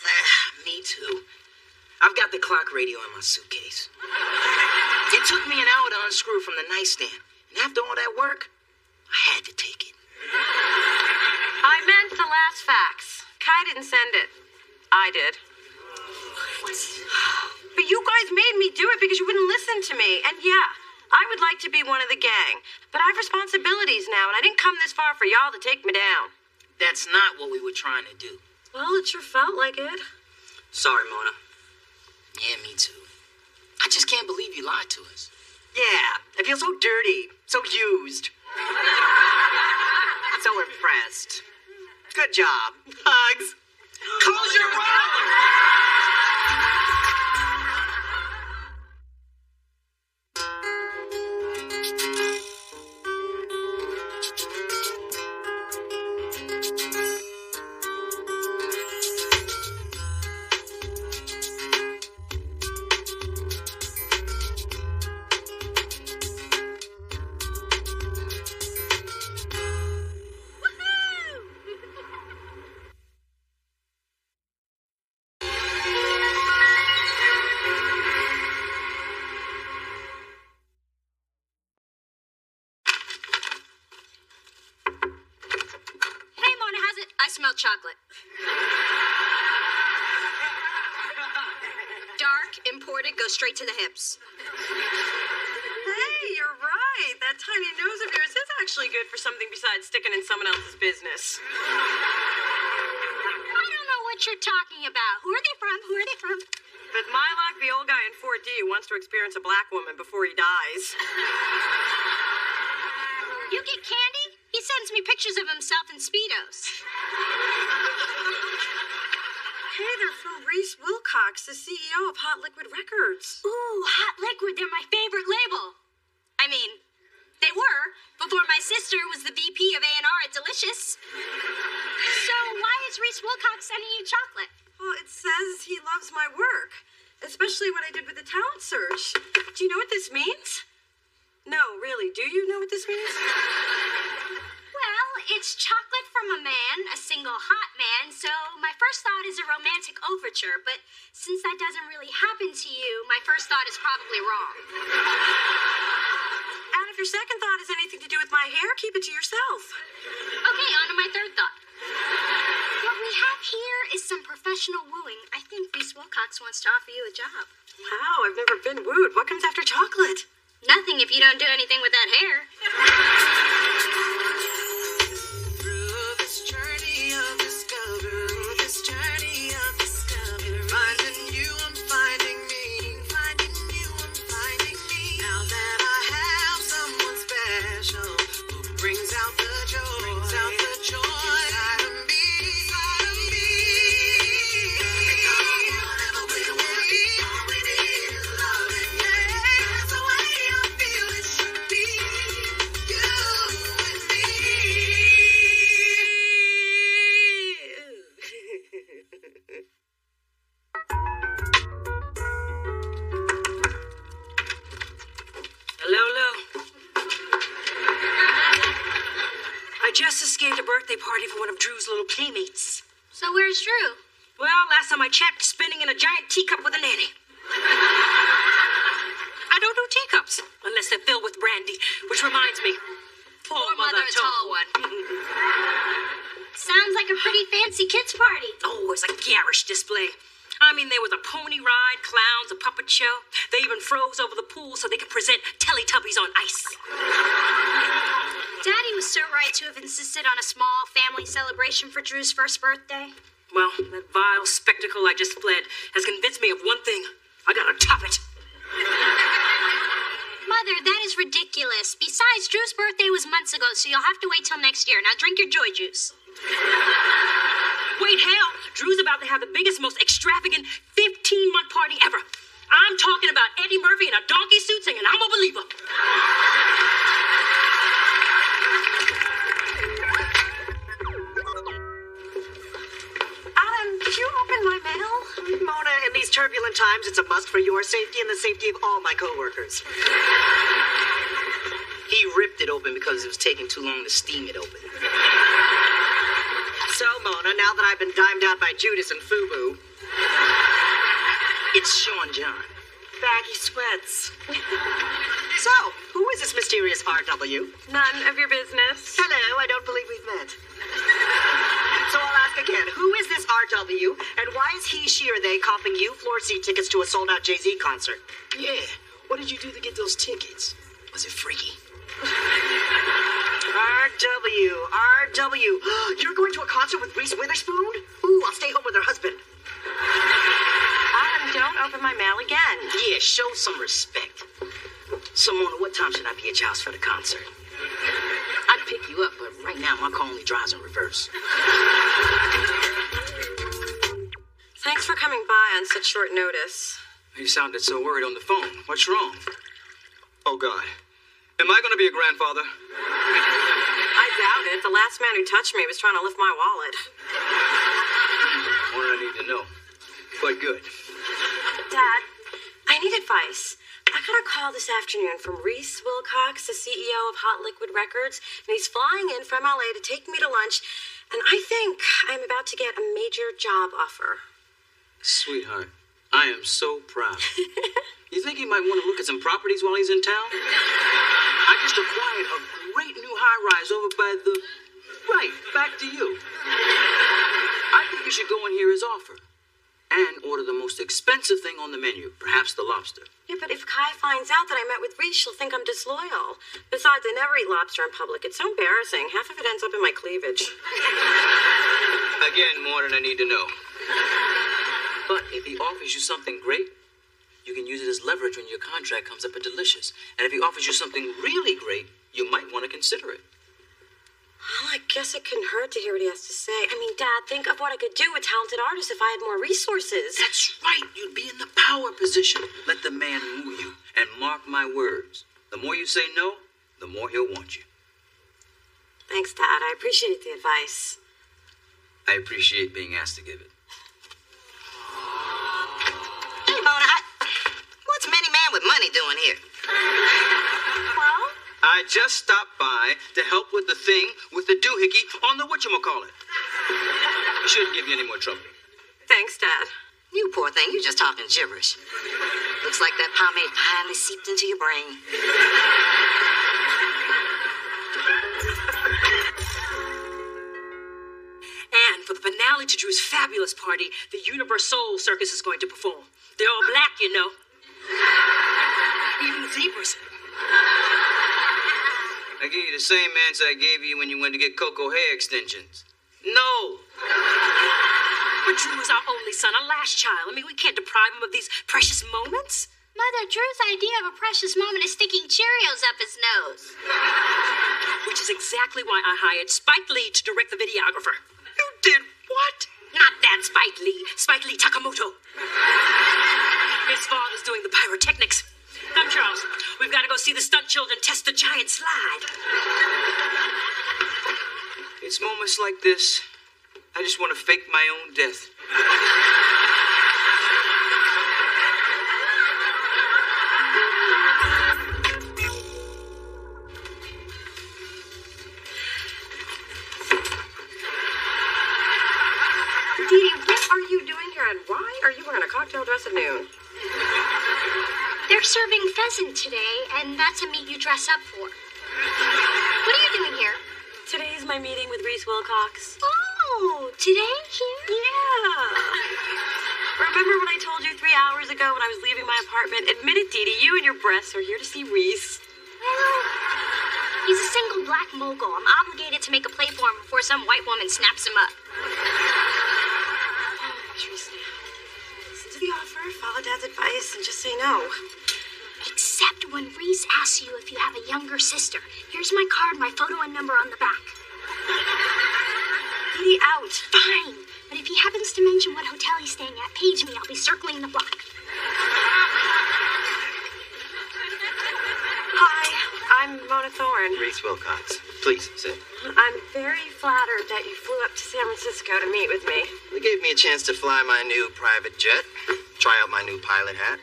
Me too. I've got the clock radio in my suitcase. It took me an hour to unscrew from the nightstand, and after all that work, I had to take it. I meant the last fax. Kai didn't send it. I did. But you guys made me do it because you wouldn't listen to me. And yeah, I would like to be one of the gang. But I have responsibilities now, and I didn't come this far for y'all to take me down. That's not what we were trying to do. Well, it sure felt like it. Sorry, Mona. Yeah, me too. I just can't believe you lied to us. Yeah, I feel so dirty, so used. So impressed. Good job. Hugs. Close your mouth! Smell chocolate. Dark, imported, goes straight to the hips. Hey, you're right. That tiny nose of yours is actually good for something besides sticking in someone else's business. I don't know what you're talking about. Who are they from? Who are they from? With my luck, the old guy in 4D wants to experience a black woman before he dies. You get candy? He sends me pictures of himself in Speedos. Hey, they're from Reese Wilcox, the CEO of Hot Liquid Records. Ooh, Hot Liquid, they're my favorite label. I mean, they were, before my sister was the VP of A&R at Delicious. So why is Reese Wilcox sending you chocolate? Well, it says he loves my work, especially what I did with the talent search. Do you know what this means? No, really, do you know what this means? Well, it's chocolate from a man, a single hot man, so my first thought is a romantic overture, but since that doesn't really happen to you, my first thought is probably wrong. And if your second thought has anything to do with my hair, keep it to yourself. Okay, on to my third thought. What we have here is some professional wooing. I think Reese Wilcox wants to offer you a job. Wow, I've never been wooed. What comes after chocolate? Nothing if you don't do anything with that hair. Escaped a birthday party for one of Drew's little playmates. So where's Drew? Well, last time I checked, spinning in a giant teacup with a nanny. I don't do teacups unless they're filled with brandy, which reminds me, poor mother tall one. Sounds like a pretty fancy kids' party. Oh, it was a garish display. I mean, there was a pony ride, clowns, a puppet show. They even froze over the pool so they could present Teletubbies on ice. Daddy was so right to have insisted on a small family celebration for Drew's first birthday. Well, that vile spectacle I just fled has convinced me of one thing. months ago, so you'll have to wait till next year. Now drink your joy juice. Wait, hell, Drew's about to have the biggest, most extravagant 15-month party ever. I'm talking about Eddie Murphy in a donkey suit singing I'm a Believer. Adam, did you open my mail? Mona, in these turbulent times, it's a must for your safety and the safety of all my coworkers. He ripped it open because it was taking too long to steam it open. So, Mona, now that I've been dimed out by Judas and Fubu, it's Sean John. Baggy sweats. So, who is this mysterious RW? None of your business. Hello, I don't believe we've met. So I'll ask again, who is this RW, and why is he, she, or they comping you floor seat tickets to a sold-out Jay-Z concert? Yeah, what did you do to get those tickets? Was it freaky? RW. You're going to a concert with Reese Witherspoon? Ooh, I'll stay home with her husband. Adam, don't open my mail again. Yeah, show some respect. So, Mona, what time should I be at your house for the concert? I'd pick you up, but right now my car only drives in reverse. Thanks for coming by on such short notice. You sounded so worried on the phone. What's wrong? Oh, God. Am I going to be a grandfather? I doubt it. The last man who touched me was trying to lift my wallet. More than I need to know. But good. Dad, I need advice. I got a call this afternoon from Reese Wilcox, the CEO of Hot Liquid Records, and he's flying in from LA to take me to lunch, and I think I'm about to get a major job offer. Sweetheart, I am so proud. You think he might want to look at some properties while he's in town? I just acquired a great new high-rise over by the... Right, back to you. I think you should go and hear his offer. And order the most expensive thing on the menu, perhaps the lobster. Yeah, but if Kai finds out that I met with Reese, she'll think I'm disloyal. Besides, I never eat lobster in public. It's so embarrassing. Half of it ends up in my cleavage. Again, more than I need to know. But if he offers you something great, you can use it as leverage when your contract comes up at Delicious. And if he offers you something really great, you might want to consider it. Well, I guess it couldn't hurt to hear what he has to say. I mean, Dad, think of what I could do with talented artists if I had more resources. That's right. You'd be in the power position. Let the man move you. And mark my words. The more you say no, the more he'll want you. Thanks, Dad. I appreciate the advice. I appreciate being asked to give it. Hey, Mona, what's Many Man with Money doing here? Well? I just stopped by to help with the thing with the doohickey on the whatchamacallit. It shouldn't give you any more trouble. Thanks, Dad. You poor thing, you're just talking gibberish. Looks like that pomade finally seeped into your brain. And for the finale to Drew's fabulous party, the Universe Soul Circus is going to perform. They're all black, you know. Even the zebras. I gave you the same answer I gave you when you went to get Coco hair extensions. No. But Drew is our only son, our last child. I mean, we can't deprive him of these precious moments. Mother, Drew's idea of a precious moment is sticking Cheerios up his nose. Which is exactly why I hired Spike Lee to direct the videographer. You did what? Not that Spike Lee. Spike Lee Takamoto. His father's doing the pyrotechnics. Come, Charles. We've got to go see the stunt children test the giant slide. It's moments like this. I just want to fake my own death. Dee Dee, what are you doing here, and why are you wearing a cocktail dress at noon? They're serving pheasant today, and that's a meat you dress up for. What are you doing here? Today's my meeting with Reese Wilcox. Oh, today here? Yeah. Remember what I told you 3 hours ago when I was leaving my apartment? Admit it, Dee Dee, you and your breasts are here to see Reese. Well, he's a single black mogul. I'm obligated to make a play for him before some white woman snaps him up. Reese, now. Listen to the offer, follow Dad's advice, and just say no. Except except when Reese asks you if you have a younger sister. Here's my card, my photo and number on the back. Get he out. Fine. But if he happens to mention what hotel he's staying at, page me. I'll be circling the block. Hi, I'm Mona Thorne. Reese Wilcox. Please, sit. I'm very flattered that you flew up to San Francisco to meet with me. They gave me a chance to fly my new private jet, try out my new pilot hat.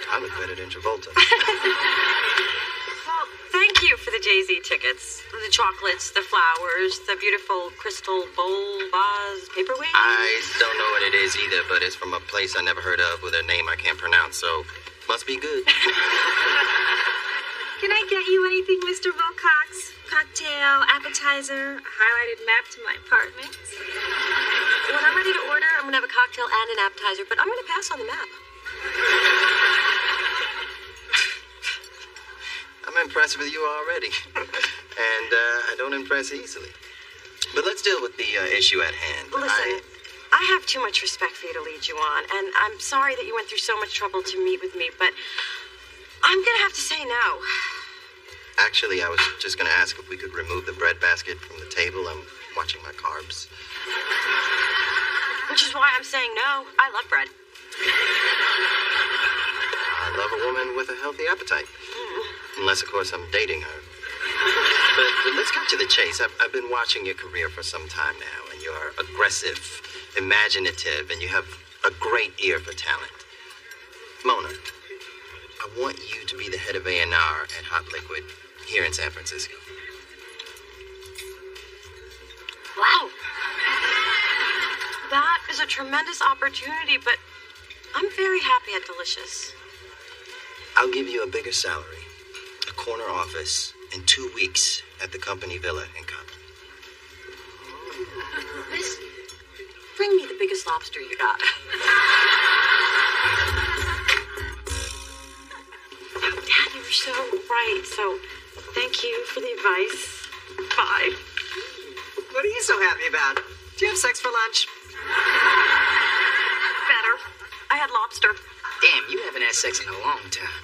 I look better than Travolta. Well, thank you for the Jay-Z tickets. The chocolates, the flowers, the beautiful crystal bowl, vase, paperweight. I don't know what it is either, but it's from a place I never heard of with a name I can't pronounce, so must be good. Can I get you anything, Mr. Wilcox? Cocktail, appetizer, a highlighted map to my apartment? When I'm ready to order, I'm gonna have a cocktail and an appetizer, but I'm gonna pass on the map. I'm impressed with you already. And I don't impress easily. But let's deal with the issue at hand. Listen, I have too much respect for you to lead you on, and I'm sorry that you went through so much trouble to meet with me, but I'm gonna have to say no. Actually, I was just going to ask if we could remove the bread basket from the table. I'm watching my carbs. Which is why I'm saying no. I love bread. I love a woman with a healthy appetite. Unless, of course, I'm dating her. But let's cut to the chase. I've been watching your career for some time now, and you're aggressive, imaginative, and you have a great ear for talent. Mona, I want you to be the head of A&R at Hot Liquid here in San Francisco. Wow. That is a tremendous opportunity, but I'm very happy at Delicious. I'll give you a bigger salary, a corner office, and 2 weeks at the company villa in Compton. Miss, bring me the biggest lobster you got. Dad, you were so right, so thank you for the advice. Bye. What are you so happy about? Do you have sex for lunch? Better. I had lobster. Damn, you haven't had sex in a long time.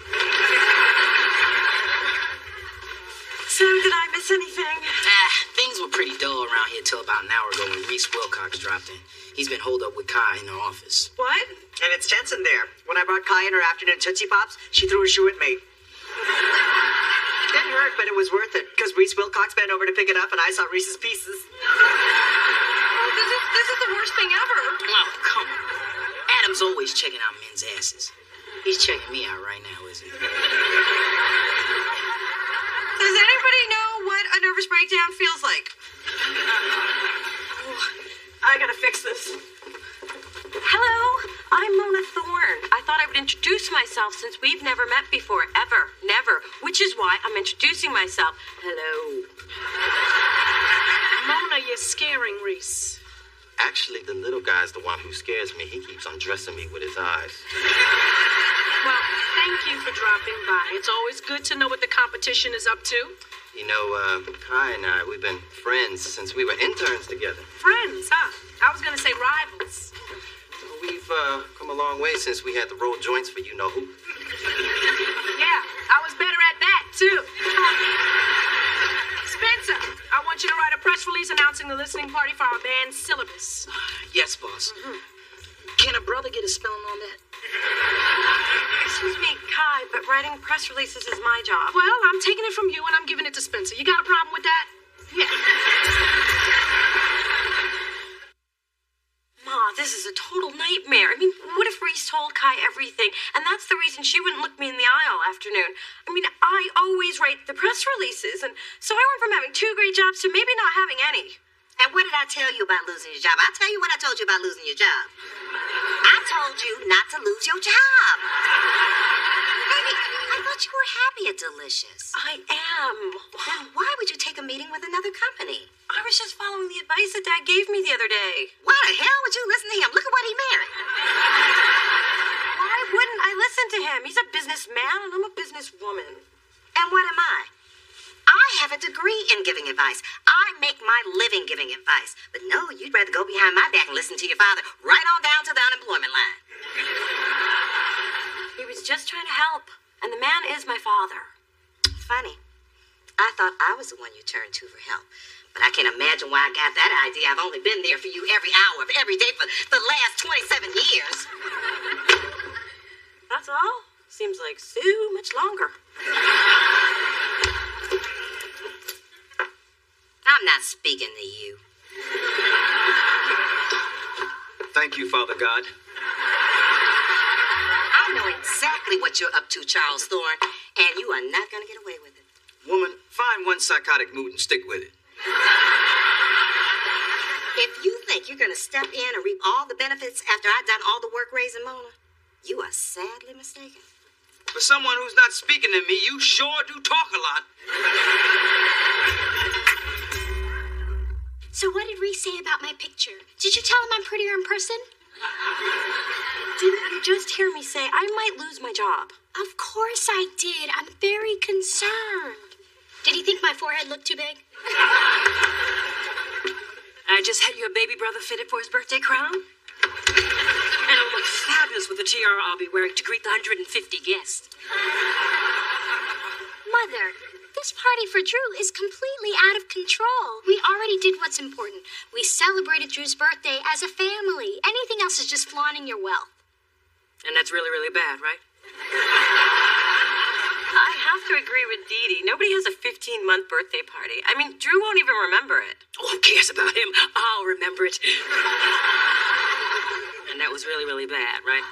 So, did I miss anything? Things were pretty dull around here till about an hour ago when Reese Wilcox dropped in. He's been holed up with Kai in her office. What? And it's tense in there. When I brought Kai in her afternoon Tootsie Pops, she threw a shoe at me. It hurt, but it was worth it, because Reese Wilcox bent over to pick it up, and I saw Reese's pieces. Oh, this is the worst thing ever. Oh, come on. Adam's always checking out men's asses. He's checking me out right now, isn't he? Does anybody know what a nervous breakdown feels like? Oh, I gotta fix this. Hello, I'm Mona Thorne. I thought I would introduce myself since we've never met before, ever, never. Which is why I'm introducing myself. Hello. Mona, you're scaring Reese. Actually, the little guy's the one who scares me. He keeps undressing me with his eyes. Well, thank you for dropping by. It's always good to know what the competition is up to. You know, Kai and I, we've been friends since we were interns together. Friends, huh? I was gonna say rivals. We've come a long way since we had to roll joints for you know who. Yeah, I was better at that, too. Spencer, I want you to write a press release announcing the listening party for our band Syllabus. Yes, boss. Can a brother get a spelling on that? Excuse me, Kai, but writing press releases is my job. Well, I'm taking it from you and I'm giving it to Spencer. You got a problem with that? Yeah. Ma, this is a total nightmare. I mean, what if Reese told Kai everything, and that's the reason she wouldn't look me in the eye all afternoon? I mean, I always write the press releases, and so I went from having 2 great jobs to maybe not having any. And what did I tell you about losing your job? I'll tell you what I told you about losing your job. I told you not to lose your job. Baby, I thought you were happy at Delicious. I am. Then why would you take a meeting with another company? I was just following the advice that Dad gave me the other day. Why the hell would you listen to him? Look at what he married. Why wouldn't I listen to him? He's a businessman, and I'm a businesswoman. And what am I? I have a degree in giving advice. I make my living giving advice. But no, you'd rather go behind my back and listen to your father right on down to the unemployment line. He was just trying to help. And the man is my father. Funny. I thought I was the one you turned to for help. But I can't imagine why I got that idea. I've only been there for you every hour of every day for the last 27 years. That's all? Seems like so much longer. I'm not speaking to you. Thank you, Father God. I know exactly what you're up to, Charles Thorne, and you are not going to get away with it. Woman, find one psychotic mood and stick with it. If you think you're going to step in and reap all the benefits after I've done all the work raising Mona, you are sadly mistaken. For someone who's not speaking to me, you sure do talk a lot. So what did Reese say about my picture? Did you tell him I'm prettier in person? Didn't you just hear me say I might lose my job? Of course I did. I'm very concerned. Did he think my forehead looked too big? I just had your baby brother fitted for his birthday crown. And it'll look fabulous with the tiara I'll be wearing to greet the 150 guests. Mother, this party for Drew is completely out of control. We already did what's important. We celebrated Drew's birthday as a family. Anything else is just flaunting your wealth. And that's really, really bad, right? I have to agree with Dee Dee. Nobody has a 15-month birthday party. I mean, Drew won't even remember it. Oh, who cares about him? I'll remember it. And that was really, really bad, right?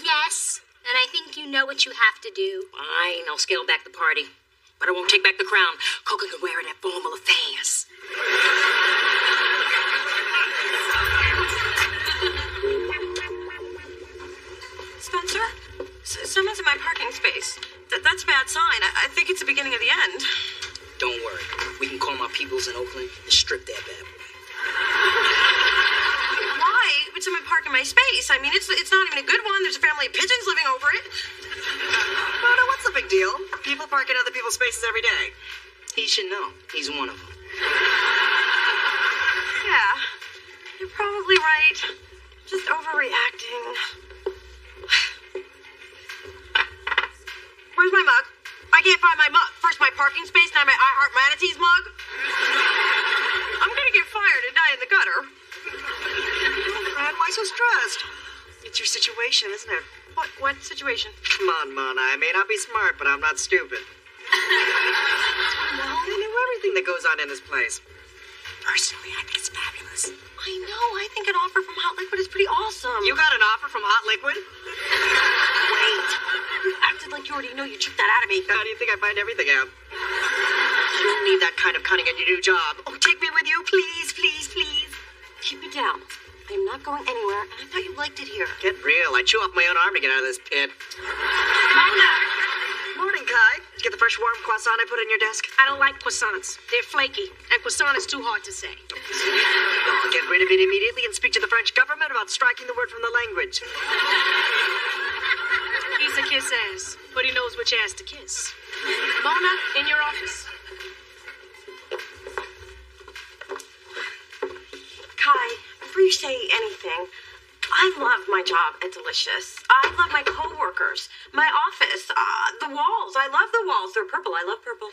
Yes, and I think you know what you have to do. Fine, I'll scale back the party. But I won't take back the crown. Coco can wear it at formal affairs. Spencer? Someone's in my parking space. That's a bad sign. I think it's the beginning of the end. Don't worry. We can call my peoples in Oakland and strip that bad boy. Why would someone park in my space? I mean, it's not even a good one. There's a family of pigeons living over it. Mona, what's the big deal? People park in other people's spaces every day. He should know. He's one of them. Yeah, you're probably right. Just overreacting. Where's my mug? I can't find my mug. First my parking space, now my I Heart Manatees mug. I'm gonna get fired and die in the gutter. Man, why so stressed? It's your situation, isn't it? What situation? Come on, Mona. I may not be smart, but I'm not stupid. I know everything that goes on in this place. Personally, I think it's fabulous. I know. I think an offer from Hot Liquid is pretty awesome. You got an offer from Hot Liquid? Wait. You acted like you already know. You tricked that out of me. How do you think I find everything out? You don't need that kind of cunning in your new job. Oh, take me with you, please, please, please. Keep it down. I'm not going anywhere, and I thought you liked it here. Get real. I chew off my own arm to get out of this pit. Mona! Morning, Kai. Did you get the fresh warm croissant I put in your desk? I don't like croissants. They're flaky, and croissant is too hard to say. I'll get rid of it immediately and speak to the French government about striking the word from the language. He's a kiss ass, but he knows which ass to kiss. Mona, in your office. Kai, before you say anything, I love my job at Delicious. I love my coworkers, my office, the walls. I love the walls. They're purple. I love purple.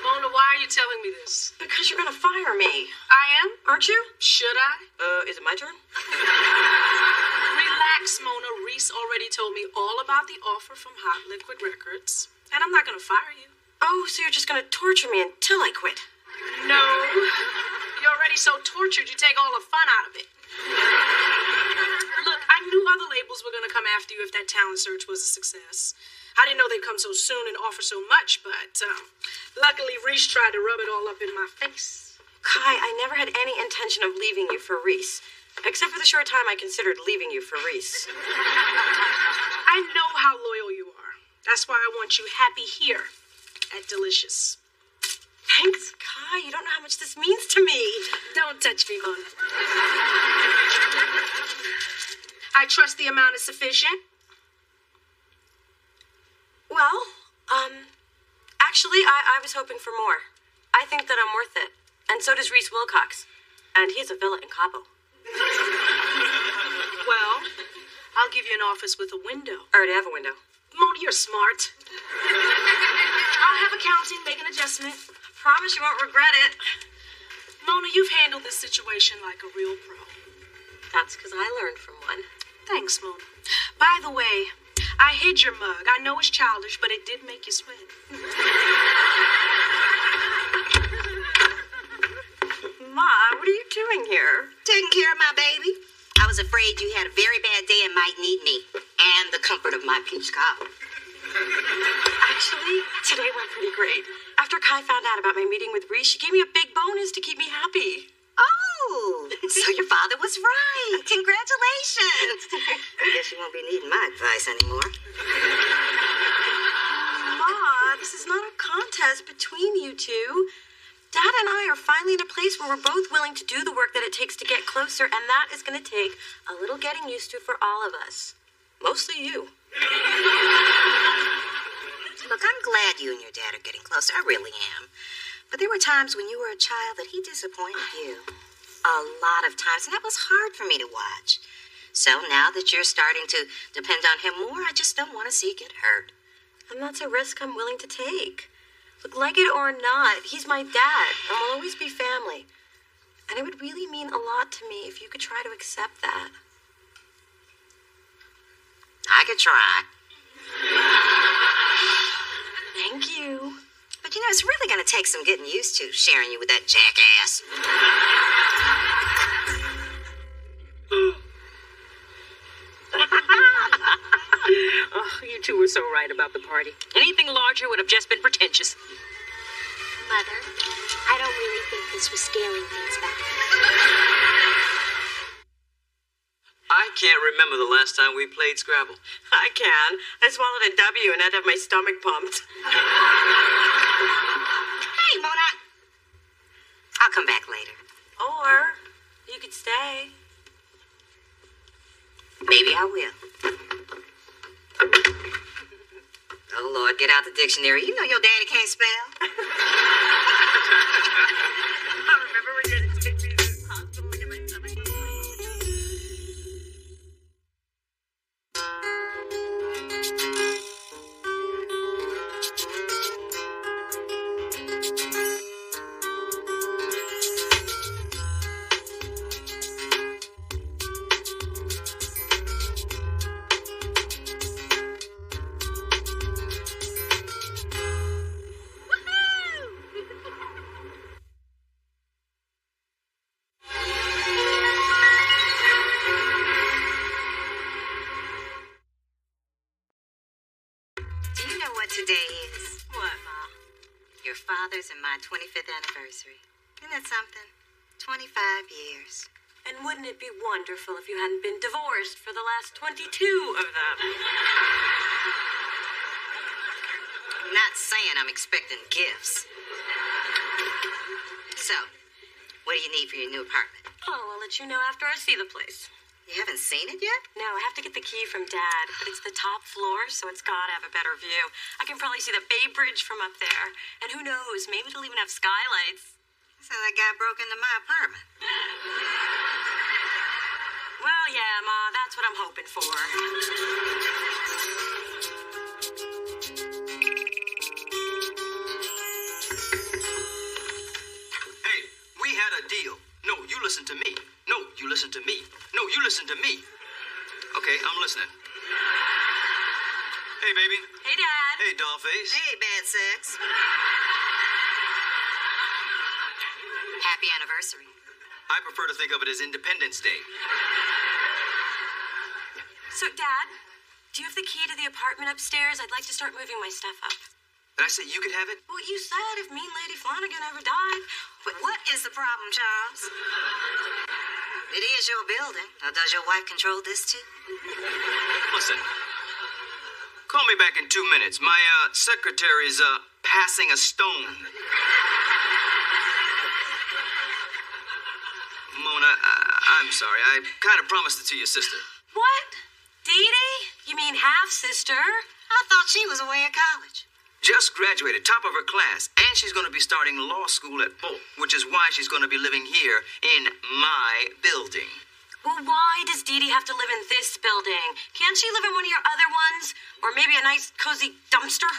Mona, why are you telling me this? Because you're gonna fire me. I am? Aren't you? Should I? Is it my turn? Relax, Mona. Reese already told me all about the offer from Hot Liquid Records, and I'm not gonna fire you. Oh, so you're just gonna torture me until I quit? No. You're already so tortured, you take all the fun out of it. Look, I knew other labels were gonna come after you if that talent search was a success. I didn't know they'd come so soon and offer so much, but luckily Reese tried to rub it all up in my face. Kai, I never had any intention of leaving you for Reese. Except for the short time I considered leaving you for Reese. I know how loyal you are. That's why I want you happy here at Delicious. Thanks, Kai. You don't know how much this means to me. Don't touch me, Mona. I trust the amount is sufficient. Well, actually, I was hoping for more. I think that I'm worth it. And so does Reese Wilcox. And he has a villa in Cabo. Well, I'll I'll give you an office with a window. I already have a window. Mona, you're smart. I'll have accounting, make an adjustment. I promise you won't regret it. Mona, you've handled this situation like a real pro. That's because I learned from one. Thanks, Mona. By the way, I hid your mug. I know it's childish, but it did make you sweat. Ma, what are you doing here? Taking care of my baby. I was afraid you had a very bad day and might need me. And the comfort of my peach cobbler. Actually, today went pretty great. After Kai found out about my meeting with Reese, she gave me a big bonus to keep me happy. Oh, so your father was right. Congratulations. I guess you won't be needing my advice anymore. Ma, this is not a contest between you two. Dad and I are finally in a place where we're both willing to do the work that it takes to get closer, and that is going to take a little getting used to for all of us. Mostly you. Look, I'm glad you and your dad are getting closer. I really am. But there were times when you were a child that he disappointed you. A lot of times, and that was hard for me to watch. So now that you're starting to depend on him more, I just don't want to see you get hurt. And that's a risk I'm willing to take. Look, like it or not, he's my dad, and we'll always be family. And it would really mean a lot to me if you could try to accept that. I could try. Thank you. But you know, it's really going to take some getting used to sharing you with that jackass. Oh, you two were so right about the party. Anything larger would have just been pretentious. Mother, I don't really think this was scaling things back. I can't remember the last time we played Scrabble. I can. I swallowed a W and had to have my stomach pumped. Hey, Mona. I'll come back later. Or you could stay. Maybe I will. Oh, Lord, get out the dictionary. You know your daddy can't spell. I remember when you had to take me to the hospital to get my stomach. Today is What, Ma? your father's and my 25th anniversary. Isn't that something? 25 years. And wouldn't it be wonderful if you hadn't been divorced for the last 22 of them? I'm not saying I'm expecting gifts. So, what do you need for your new apartment? Oh, I'll let you know after I see the place. You haven't seen it yet? No, I have to get the key from Dad, but it's the top floor, so it's gotta have a better view. I can probably see the Bay Bridge from up there. And who knows, maybe it'll even have skylights. So that guy broke into my apartment. Well, yeah, Ma, that's what I'm hoping for. Hey, we had a deal. No, you listen to me. No, you listen to me. No, you listen to me. Okay, I'm listening. Hey, baby. Hey, Dad. Hey, dollface. Hey, bad sex. Happy anniversary. I prefer to think of it as Independence Day. So, Dad, do you have the key to the apartment upstairs? I'd like to start moving my stuff up. Did I say you could have it? Well, you said if mean Lady Flanagan ever died. But what is the problem, Charles? It is your building. Now, does your wife control this too? Listen. Call me back in 2 minutes. My, secretary's, passing a stone. Mona, I'm sorry. I kind of promised it to your sister. What? Dee Dee? You mean half-sister? I thought she was away at college. Just graduated, top of her class, and she's going to be starting law school at Polk, which is why she's going to be living here in my building. Well, why does Dee Dee have to live in this building? Can't she live in one of your other ones? Or maybe a nice, cozy dumpster?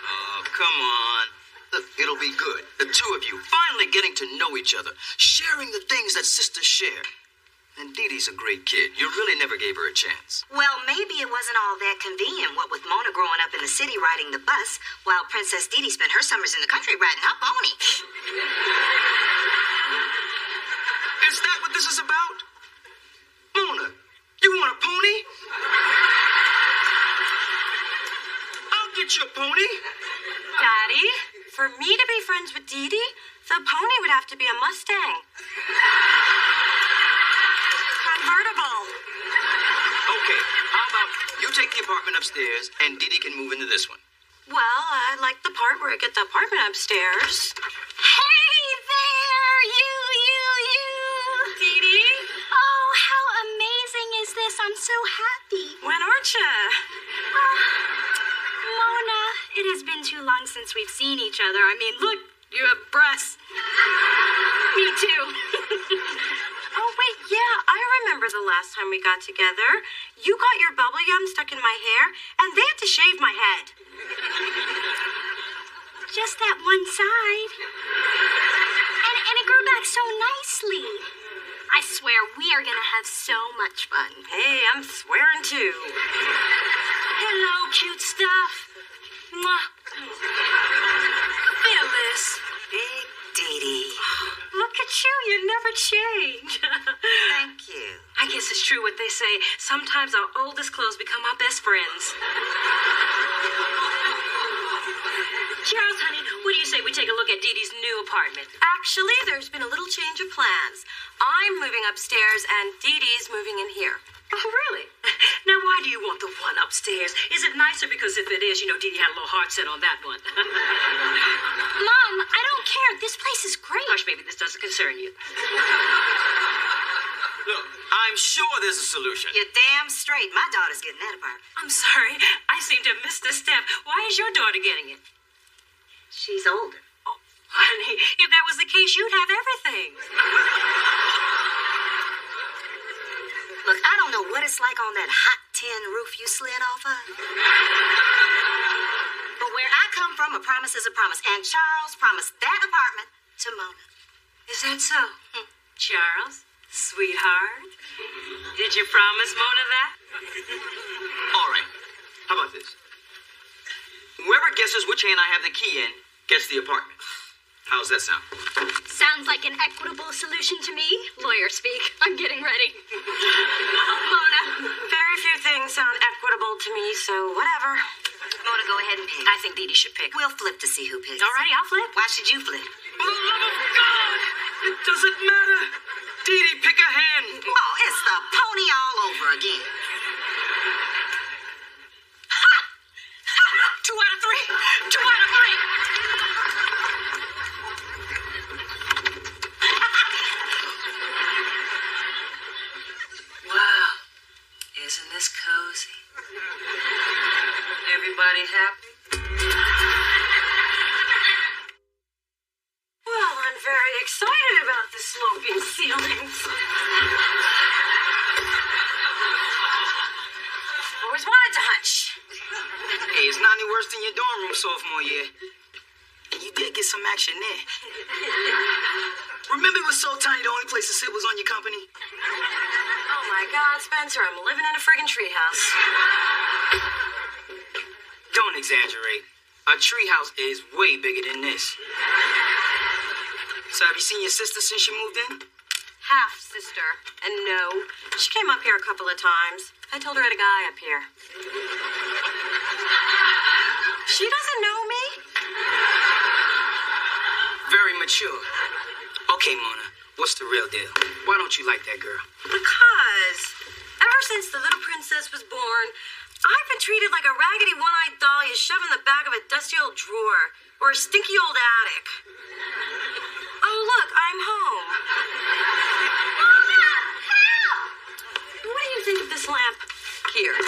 Oh, come on. Look, it'll be good. The two of you finally getting to know each other, sharing the things that sisters share. And Dee Dee's a great kid. You really never gave her a chance. Well, maybe it wasn't all that convenient, what with Mona growing up in the city riding the bus, while Princess Dee Dee spent her summers in the country riding her pony. Is that what this is about? Mona, you want a pony? I'll get you a pony. Daddy, for me to be friends with Dee Dee, the pony would have to be a Mustang. Convertible. Okay, how about you take the apartment upstairs and Dee Dee can move into this one? Well, I like the part where I get the apartment upstairs. Hey there, you. Dee Dee? Oh, how amazing is this? I'm so happy. When aren't you? Mona, it has been too long since we've seen each other. I mean, look, you have breasts. Me too. Oh, wait, yeah, I remember the last time we got together. You got your bubble gum stuck in my hair, and they had to shave my head. Just that one side. And it grew back so nicely. I swear, we are going to have so much fun. Hey, I'm swearing too. Hello, cute stuff. Mwah. Feel this. Big Dee Dee. Look at you, you never change. Thank you. I guess it's true what they say. Sometimes our oldest clothes become our best friends. Charles, honey, what do you say we take a look at Dee Dee's new apartment? Actually, there's been a little change of plans. I'm moving upstairs and Dee Dee's moving in here. Oh, really? Now, why do you want the one upstairs? Is it nicer? Because if it is, Dee Dee had a little heart set on that one. Mom, I don't care. This place is great. Hush, baby, this doesn't concern you. Look, I'm sure there's a solution. You're damn straight. My daughter's getting that apartment. I'm sorry. I seem to have missed a step. Why is your daughter getting it? She's older. Oh, honey, if that was the case, you'd have everything. Look, I don't know what it's like on that hot tin roof you slid off of. But where I come from, a promise is a promise. And Charles promised that apartment to Mona. Is that so? Charles, sweetheart, did you promise Mona that? All right. How about this? Whoever guesses which hand I have the key in gets the apartment. How's that sound? Sounds like an equitable solution to me. Lawyer speak. I'm getting ready. Mona, very few things sound equitable to me, so whatever. Mona, go ahead and pick. I think Dee Dee should pick. We'll flip to see who picks. Alrighty, I'll flip. Why should you flip? For the love of God! It doesn't matter. Dee Dee, pick a hand. Oh, it's the pony all over again. Ha! 2 out of 3. 2 out of 3. Wow. Isn't this cozy? Everybody happy? Well, I'm very excited about the sloping ceilings. Always wanted to hunch. Hey, it's not any worse than your dorm room sophomore year. And you did get some action there. Remember it was so tiny the only place to sit was on your company? Oh my God, Spencer, I'm living in a friggin' treehouse. Don't exaggerate. A treehouse is way bigger than this. So have you seen your sister since she moved in? Half sister. And no, she came up here a couple of times. I told her I had a guy up here. She doesn't know me. Very mature. Okay, Mona, what's the real deal? Why don't you like that girl? Because ever since the little princess was born, I've been treated like a raggedy one-eyed doll you shove in the back of a dusty old drawer or a stinky old attic. Oh, look, I'm home. Mona, help! What do you think of this lamp here? Help,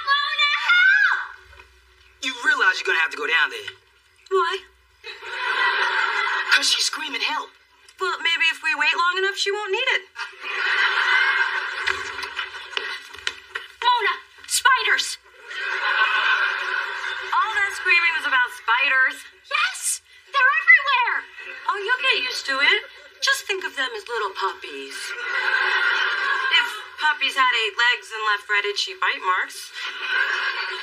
Mona, help! You realize you're gonna have to go down there. Why? Because she's screaming help. Well, maybe if we wait long enough, she won't need it. Mona, spiders! All that screaming was about spiders. Yes, they're everywhere. Oh, you'll get used to it. Just think of them as little puppies. If puppies had 8 legs and left red itchy bite marks.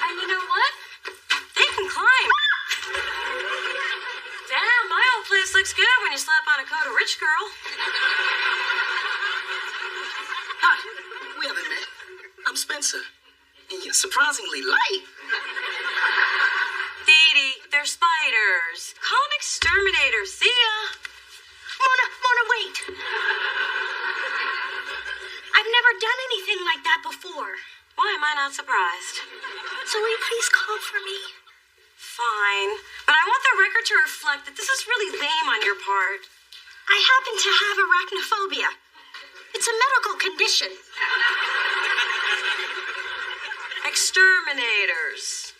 And you know what? They can climb. Damn, my old place looks good when you slap on a coat of rich girl. Hi, we haven't met. I'm Spencer, and you're surprisingly light. Dee Dee, they're spiders. Call an exterminator. See ya. Mona, wait. I've never done anything like that before. Why am I not surprised? So will you please call for me? Fine. But I want the record to reflect that this is really lame on your part. I happen to have arachnophobia. It's a medical condition. Exterminators.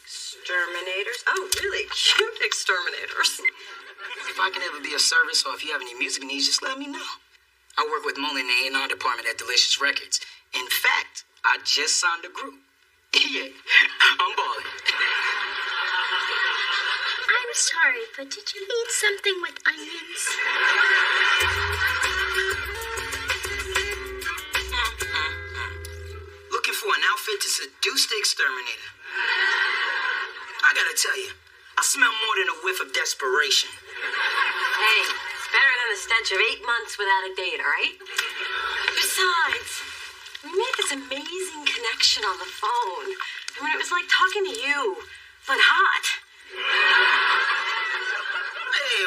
Exterminators? Oh, really cute exterminators. If I can ever be of service or if you have any music needs, just let me know. I work with Mullen in the A&R department at Delicious Records. In fact, I just signed a group. Yeah, I'm balling. I'm sorry, but did you eat something with onions? Looking for an outfit to seduce the exterminator. I gotta tell you, I smell more than a whiff of desperation. Hey, it's better than the stench of 8 months without a date, all right? Besides, we made this amazing connection on the phone. I mean, it was like talking to you, but hot. Hey,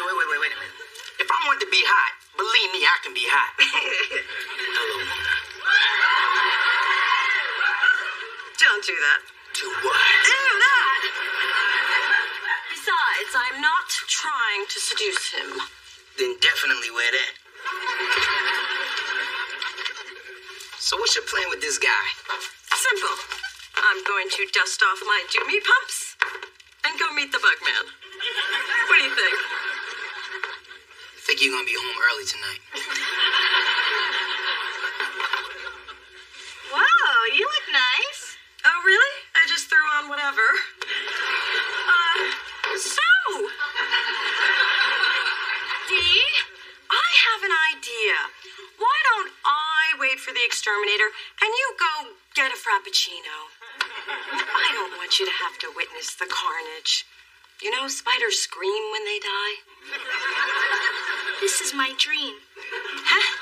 wait a minute. If I want to be hot, believe me, I can be hot. Hello, Mona. Don't do that. Do what? Do that! Besides, I'm not trying to seduce him. Then definitely wear that. So what's your plan with this guy? Simple. I'm going to dust off my do-me pumps and go meet the bug man. What do you think? I think you're gonna be home early tonight. Wow, you look nice. Oh, really? I just threw on whatever. Dee, I have an idea. Why don't I wait for the exterminator and you go get a frappuccino? I don't want you to have to witness the carnage. You know, spiders scream when they die. This is my dream. Huh?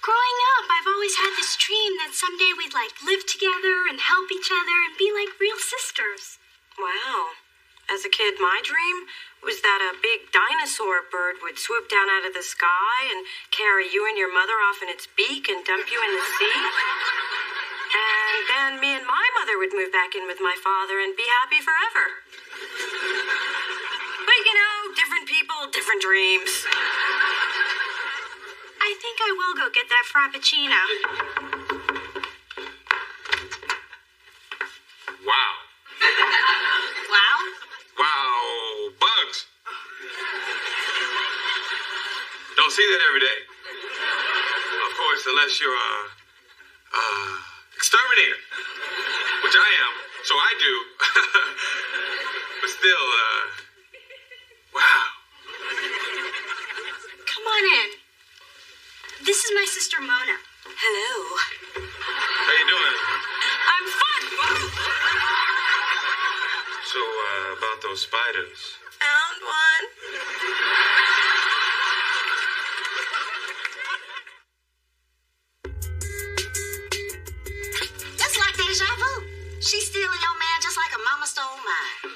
Growing up, I've always had this dream that someday we'd live together and help each other and be like real sisters. Wow. As a kid, my dream was that a big dinosaur bird would swoop down out of the sky and carry you and your mother off in its beak and dump you in the sea. And then me and my mother would move back in with my father and be happy forever. But you know, different people, different dreams. I think I will go get that frappuccino. Wow. Wow? Wow. Bugs. Don't see that every day. Of course, unless you're exterminator, which I am, so I do. But still, wow. Come on in. This is my sister Mona. Hello. How you doing? I'm fun. So, about those spiders. Found one. Just like deja vu. She's stealing your man just like a mama stole mine.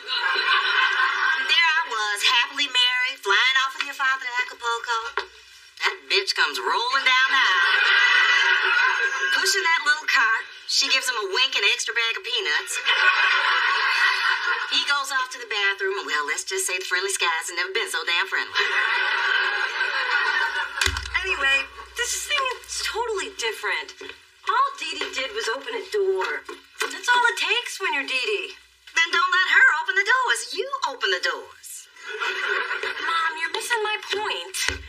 There I was, happily married, flying off with your father to Acapulco. That bitch comes rolling down the aisle. Pushing that little cart. She gives him a wink and an extra bag of peanuts. He goes off to the bathroom, and well, let's just say the friendly skies have never been so damn friendly. Anyway, this thing is totally different. All Dee Dee did was open a door. That's all it takes when you're Dee Dee. Then don't let her open the doors. You open the doors. Mom, you're missing my point.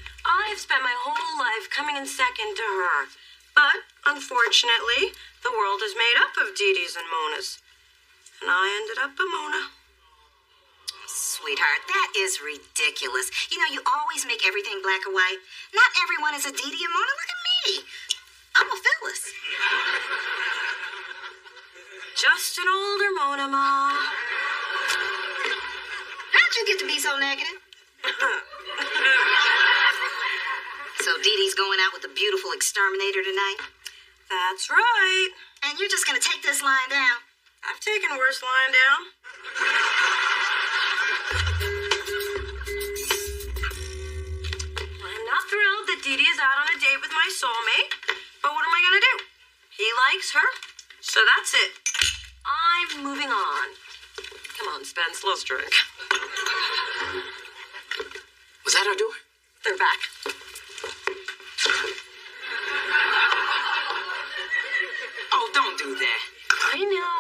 second to her. But, unfortunately, the world is made up of Dee Dees and Monas. And I ended up a Mona. Sweetheart, that is ridiculous. You know, you always make everything black or white. Not everyone is a Dee Dee and Mona. Look at me. I'm a Phyllis. Just an older Mona, Ma. How'd you get to be so negative? So Dee Dee's going out with the beautiful exterminator tonight? That's right. And you're just gonna take this lying down? I've taken worse lying down. I'm not thrilled that Dee Dee is out on a date with my soulmate, but what am I gonna do? He likes her, so that's it. I'm moving on. Come on, Spence, let's drink. Was that our door? They're back. Oh, don't do that. I know.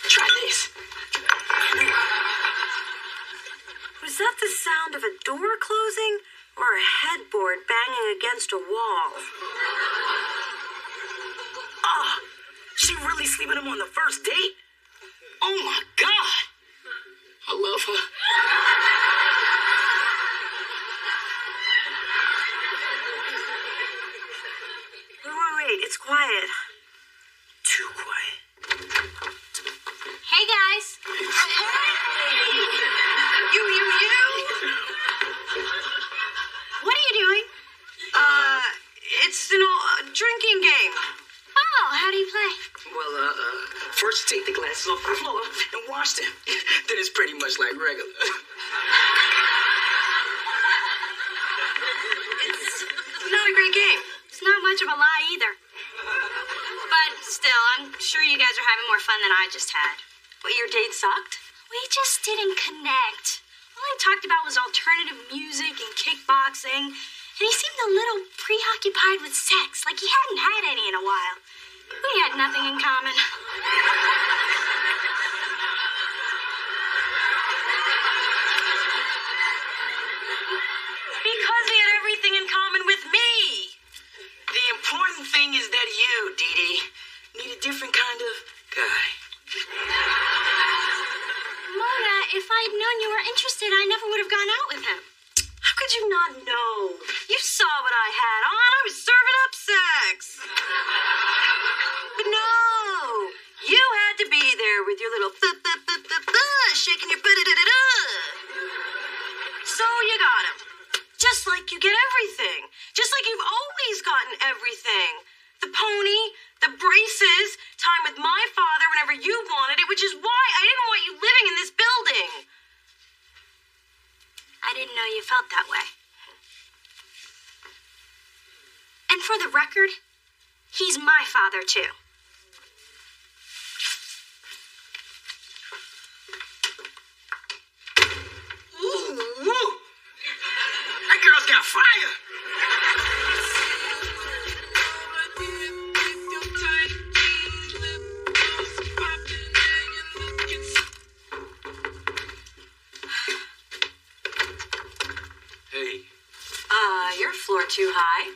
Try this. Was that the sound of a door closing or a headboard banging against a wall? Oh, she really sleeping him on the first date? Oh my God. I love her. Wait, it's quiet. Too quiet. Hey, guys. You. What are you doing? It's an old drinking game. Oh, how do you play? Well, first you take the glasses off the floor and wash them. Then it's pretty much like regular. It's not a great game. It's not much of a lie either. But still, I'm sure you guys are having more fun than I just had. What, your date sucked? We just didn't connect. All he talked about was alternative music and kickboxing, and he seemed a little preoccupied with sex, like he hadn't had any in a while. We had nothing in common. Because he had everything in common with me. The important thing is that you, Dee Dee, need a different kind of guy. Mona, if I'd known you were interested, I never would have gone out with him. How could you not know? You saw what I had on. I was serving up sex. But no, you had to be there with your little shaking your butt. So you got him. Just like you get everything. Just like you've always gotten everything. The pony, the braces, time with my father whenever you wanted it, which is why I didn't want you living in this building. I didn't know you felt that way. And for the record, he's my father, too. Ooh, woo. That girl's got fire. Hey. Your floor too high.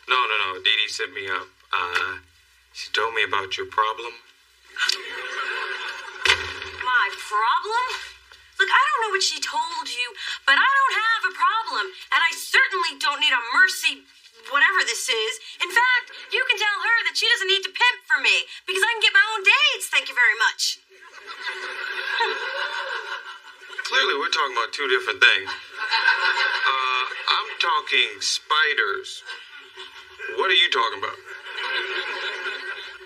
No. Dee Dee set me up. She told me about your problem. My problem? Look, I don't know what she told you, but I don't have a problem. And I certainly don't need a mercy, whatever this is. In fact, you can tell her that she doesn't need to pimp for me, because I can get my own dates, thank you very much. Clearly, we're talking about two different things. I'm talking spiders. What are you talking about?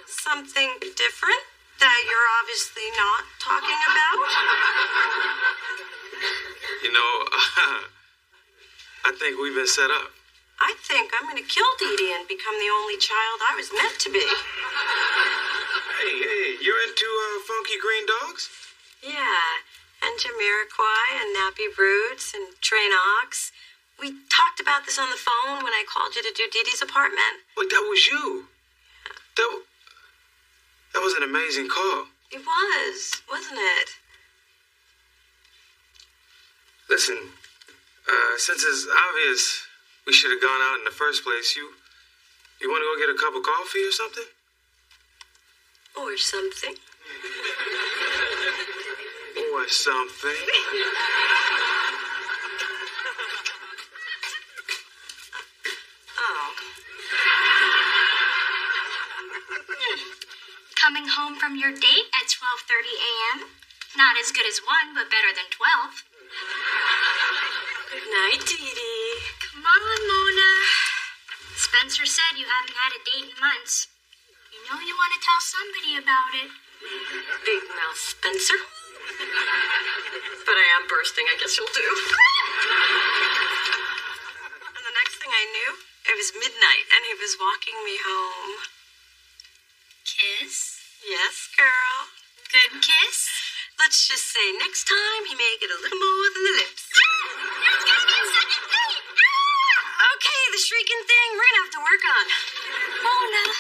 Something different that you're obviously not talking about? You know, I think we've been set up. I think I'm going to kill Dee Dee and become the only child I was meant to be. Hey, you're into funky green dogs? Yeah, and Jamiroquai and Nappy Roots and Trey Knox. We talked about this on the phone when I called you to do Dee Dee's apartment. Wait, that was you? That was an amazing call. It was, wasn't it? Listen, since it's obvious we should have gone out in the first place, you You want to go get a cup of coffee or something? Or something. Or something. Oh. Coming home from your date at 12:30 a.m. Not as good as 1, but better than 12. Good night, Dee Dee. Come on, Mona. Spencer said you haven't had a date in months. You know you want to tell somebody about it. Big mouth Spencer. But I am bursting, I guess you'll do. And the next thing I knew, it was midnight and he was walking me home. Kiss? Yes, girl. Good kiss? Let's just say next time he may get a little more than the lips. There's gonna be a second date! Okay, the shrieking thing we're gonna have to work on. Mona,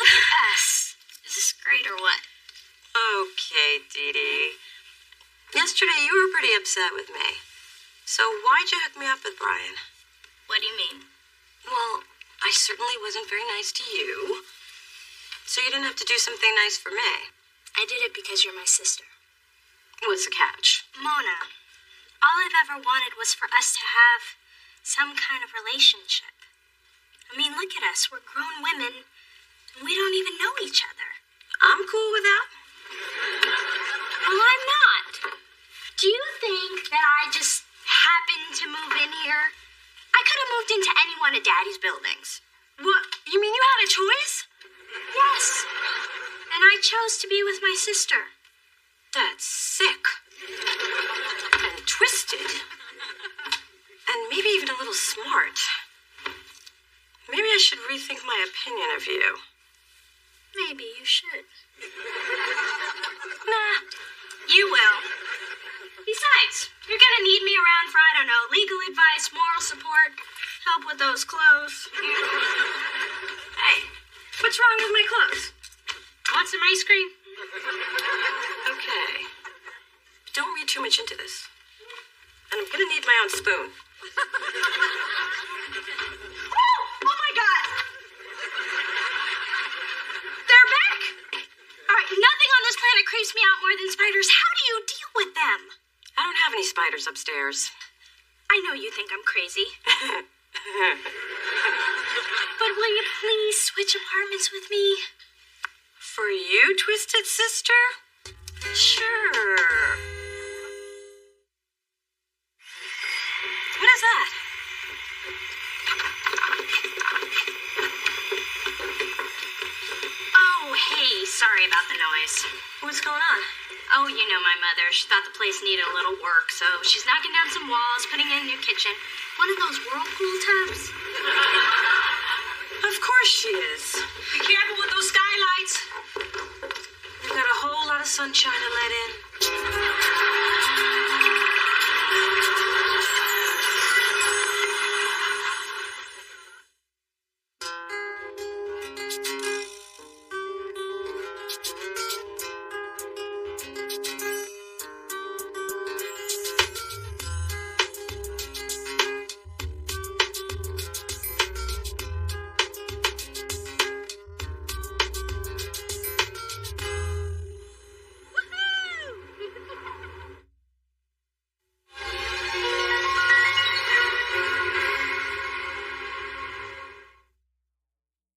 look at us. Is this great or what? Okay, Dee Dee. Yesterday you were pretty upset with me. So why'd you hook me up with Brian? What do you mean? Well, I certainly wasn't very nice to you. So you didn't have to do something nice for me. I did it because you're my sister. What's the catch? Mona, all I've ever wanted was for us to have some kind of relationship. I mean, look at us. We're grown women, and we don't even know each other. I'm cool with that. Well, I'm not. Do you think that I just happened to move in here? I could have moved into any one of Daddy's buildings. What? You mean you had a choice? Yes. And I chose to be with my sister. That's sick. And twisted. And maybe even a little smart. Maybe I should rethink my opinion of you. Maybe you should. Nah, you will. Besides, you're gonna need me around for, I don't know, legal advice, moral support, help with those clothes. Hey, what's wrong with my clothes? Want some ice cream? Okay. Don't read too much into this. And I'm gonna need my own spoon. Oh my God! They're back! All right, nothing on this planet creeps me out more than spiders. How do you deal with them? I don't have any spiders upstairs. I know you think I'm crazy. But will you please switch apartments with me? For you, twisted sister? Sure. What is that? Oh, hey, sorry about the noise. What's going on? Oh, you know my mother. She thought the place needed a little work, so she's knocking down some walls, putting in a new kitchen. One of those whirlpool tubs. Of course she is. Be careful with those skylights. We've got a whole lot of sunshine to let in.